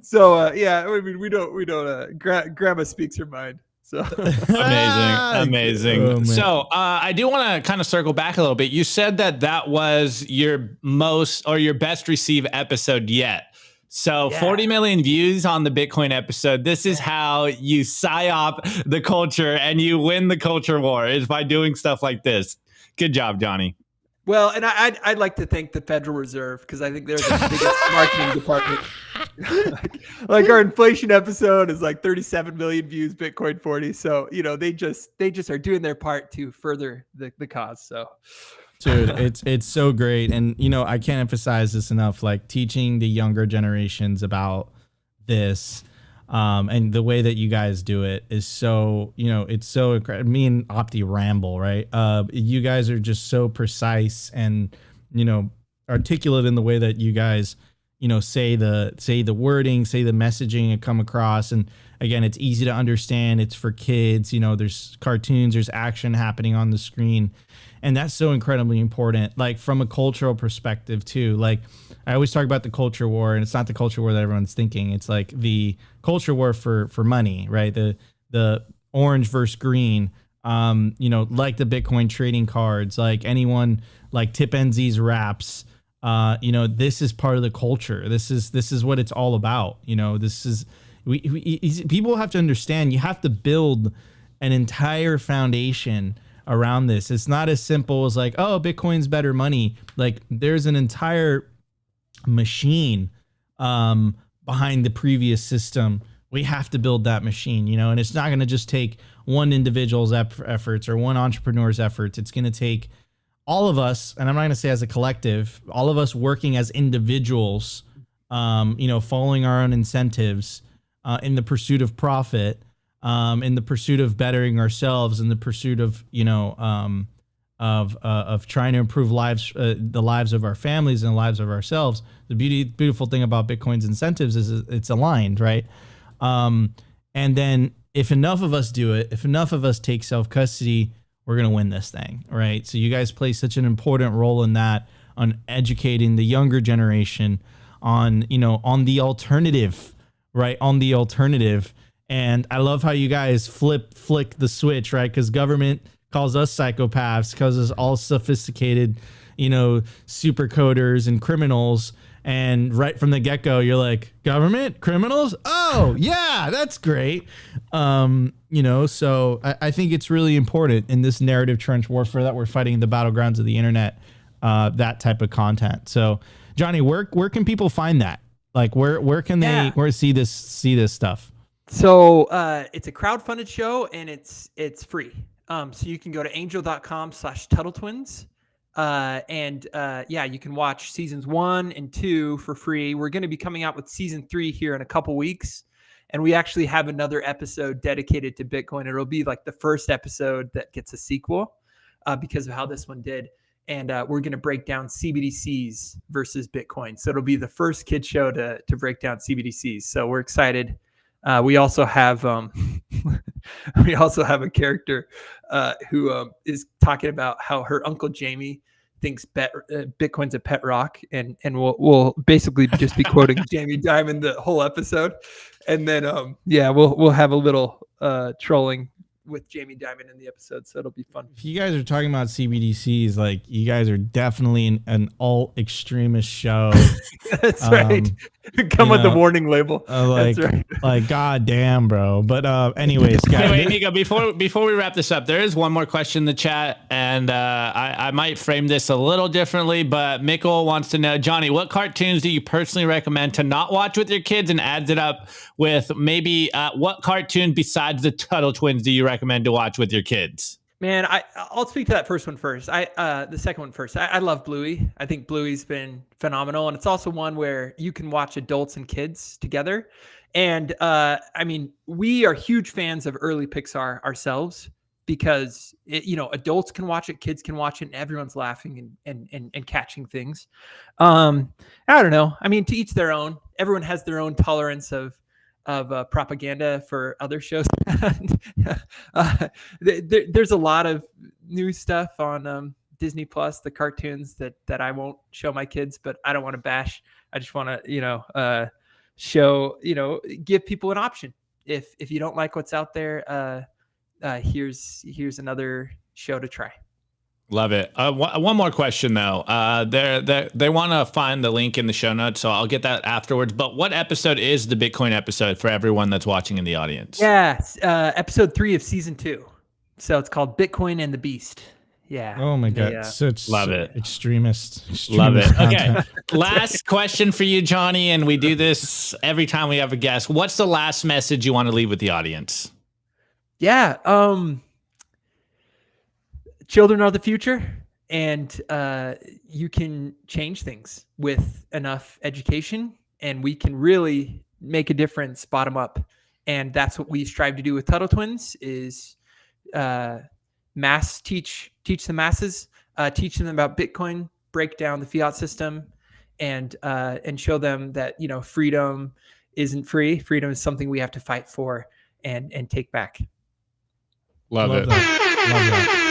So yeah, I mean, we don't. Grandma speaks her mind. So amazing. Oh, so I do want to kind of circle back a little bit. You said that was your most or your best received episode yet. So 40 million views on the Bitcoin episode. This is how you psyop the culture and you win the culture war, is by doing stuff like this. Good job, Johnny. Well, and I'd like to thank the Federal Reserve because I think they're the biggest marketing department. like our inflation episode is like 37 million views, Bitcoin 40. So they just are doing their part to further the cause. So, dude, it's so great, and I can't emphasize this enough. Like teaching the younger generations about this. And the way that you guys do it is so, it's so incredible. Me and Opti ramble, right? You guys are just so precise and, articulate in the way that you guys, say the wording, say the messaging and come across. And again, it's easy to understand. It's for kids, there's cartoons, there's action happening on the screen. And that's so incredibly important, like from a cultural perspective too. Like I always talk about the culture war, and it's not the culture war that everyone's thinking. It's like the culture war for money, right? The orange versus green, like the Bitcoin trading cards, like anyone like Tip NZ's raps, this is part of the culture. This is what it's all about. This is, people have to understand, you have to build an entire foundation around this. It's not as simple as like, oh, Bitcoin's better money. Like there's an entire machine behind the previous system. We have to build that machine, and it's not going to just take one individual's efforts or one entrepreneur's efforts. It's going to take all of us, and I'm not going to say as a collective, all of us working as individuals, following our own incentives in the pursuit of profit, in the pursuit of bettering ourselves, in the pursuit of of trying to improve the lives of our families and the lives of ourselves. The beautiful thing about Bitcoin's incentives is it's aligned, right? And then if enough of us do it, if enough of us take self-custody, we're going to win this thing, right? So you guys play such an important role in that, on educating the younger generation on, on the alternative, right? On the alternative. And I love how you guys flick the switch, right? Because government calls us psychopaths, calls us all sophisticated, super coders and criminals. And right from the get-go, you're like, government, criminals? Oh, yeah, that's great. So I think it's really important in this narrative trench warfare that we're fighting in the battlegrounds of the internet, that type of content. So, Johnny, where can people find that? Like, where can they see this stuff? So it's a crowdfunded show, and it's free. So you can go to angel.com/TuttleTwins. You can watch seasons 1 and 2 for free. We're going to be coming out with season 3 here in a couple weeks. And we actually have another episode dedicated to Bitcoin. It'll be like the first episode that gets a sequel because of how this one did. And we're going to break down CBDCs versus Bitcoin. So it'll be the first kid show to break down CBDCs. So we're excited. We also have a character who is talking about how her Uncle Jamie thinks Bitcoin's a pet rock, and we'll basically just be quoting Jamie Dimon the whole episode, and then we'll have a little trolling with Jamie Dimon in the episode, so it'll be fun. If you guys are talking about CBDCs, like you guys are definitely an alt extremist show. That's right. Come with the warning label. That's right. Like, goddamn, bro. But anyways, guys. Wait, Nico, before we wrap this up, there is one more question in the chat, and I might frame this a little differently, but Mikkel wants to know, Johnny, what cartoons do you personally recommend to not watch with your kids, and adds it up with maybe what cartoon besides the Tuttle Twins do you recommend to watch with your kids? Man, I'll speak to that first one first. The second one first. I love Bluey. I think Bluey's been phenomenal, and it's also one where you can watch adults and kids together. And we are huge fans of early Pixar ourselves because adults can watch it, kids can watch it, and everyone's laughing and catching things. I don't know. I mean, to each their own. Everyone has their own tolerance of propaganda for other shows. There's a lot of new stuff on Disney Plus, the cartoons that I won't show my kids, but I don't want to bash. I just want to, give people an option. If you don't like what's out there, here's another show to try. Love it. One more question though. They want to find the link in the show notes, so I'll get that afterwards. But what episode is the Bitcoin episode for everyone that's watching in the audience? Yeah, episode 3 of season 2. So it's called Bitcoin and the Beast. Yeah. Oh my god, Yeah. such Love it. Extremist Love it. Okay. content. Last question for you, Johnny, and we do this every time we have a guest. What's the last message you want to leave with the audience? Yeah. Children are the future, and you can change things with enough education, and we can really make a difference bottom up. And that's what we strive to do with Tuttle Twins is teach the masses, teach them about Bitcoin, break down the fiat system, and show them that, you know, freedom isn't free. Freedom is something we have to fight for and take back. Love it. Love that.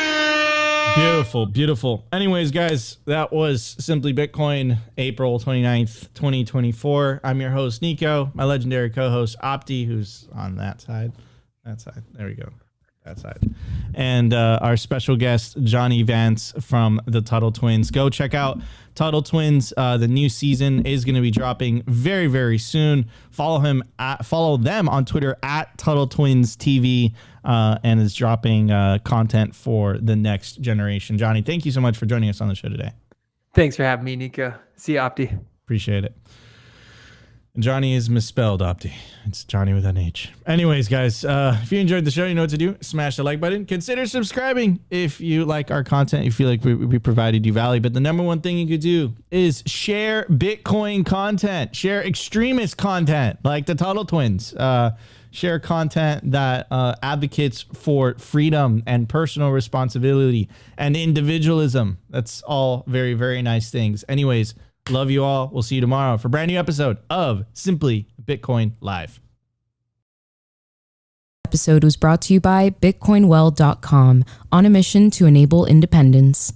Beautiful. Anyways, guys, that was Simply Bitcoin, April 29th, 2024. I'm your host, Nico, my legendary co-host, Opti, who's on that side. There we go. That side. And our special guest, Johnny Vance from the Tuttle Twins. Go check out Tuttle Twins. The new season is going to be dropping very, very soon. Follow them on Twitter at Tuttle Twins TV, and is dropping content for the next generation. Johnny, thank you so much for joining us on the show today. Thanks for having me, Nico. See you, Opti. Appreciate it. Johnny is misspelled, Opti. It's Johnny with an H. Anyways, guys, if you enjoyed the show, you know what to do. Smash the like button. Consider subscribing if you like our content. You feel like we provided you value. But the number one thing you could do is share Bitcoin content. Share extremist content like the Tuttle Twins. Share content that advocates for freedom and personal responsibility and individualism. That's all very, very nice things. Anyways, love you all. We'll see you tomorrow for a brand new episode of Simply Bitcoin Live. Episode was brought to you by BitcoinWell.com, on a mission to enable independence.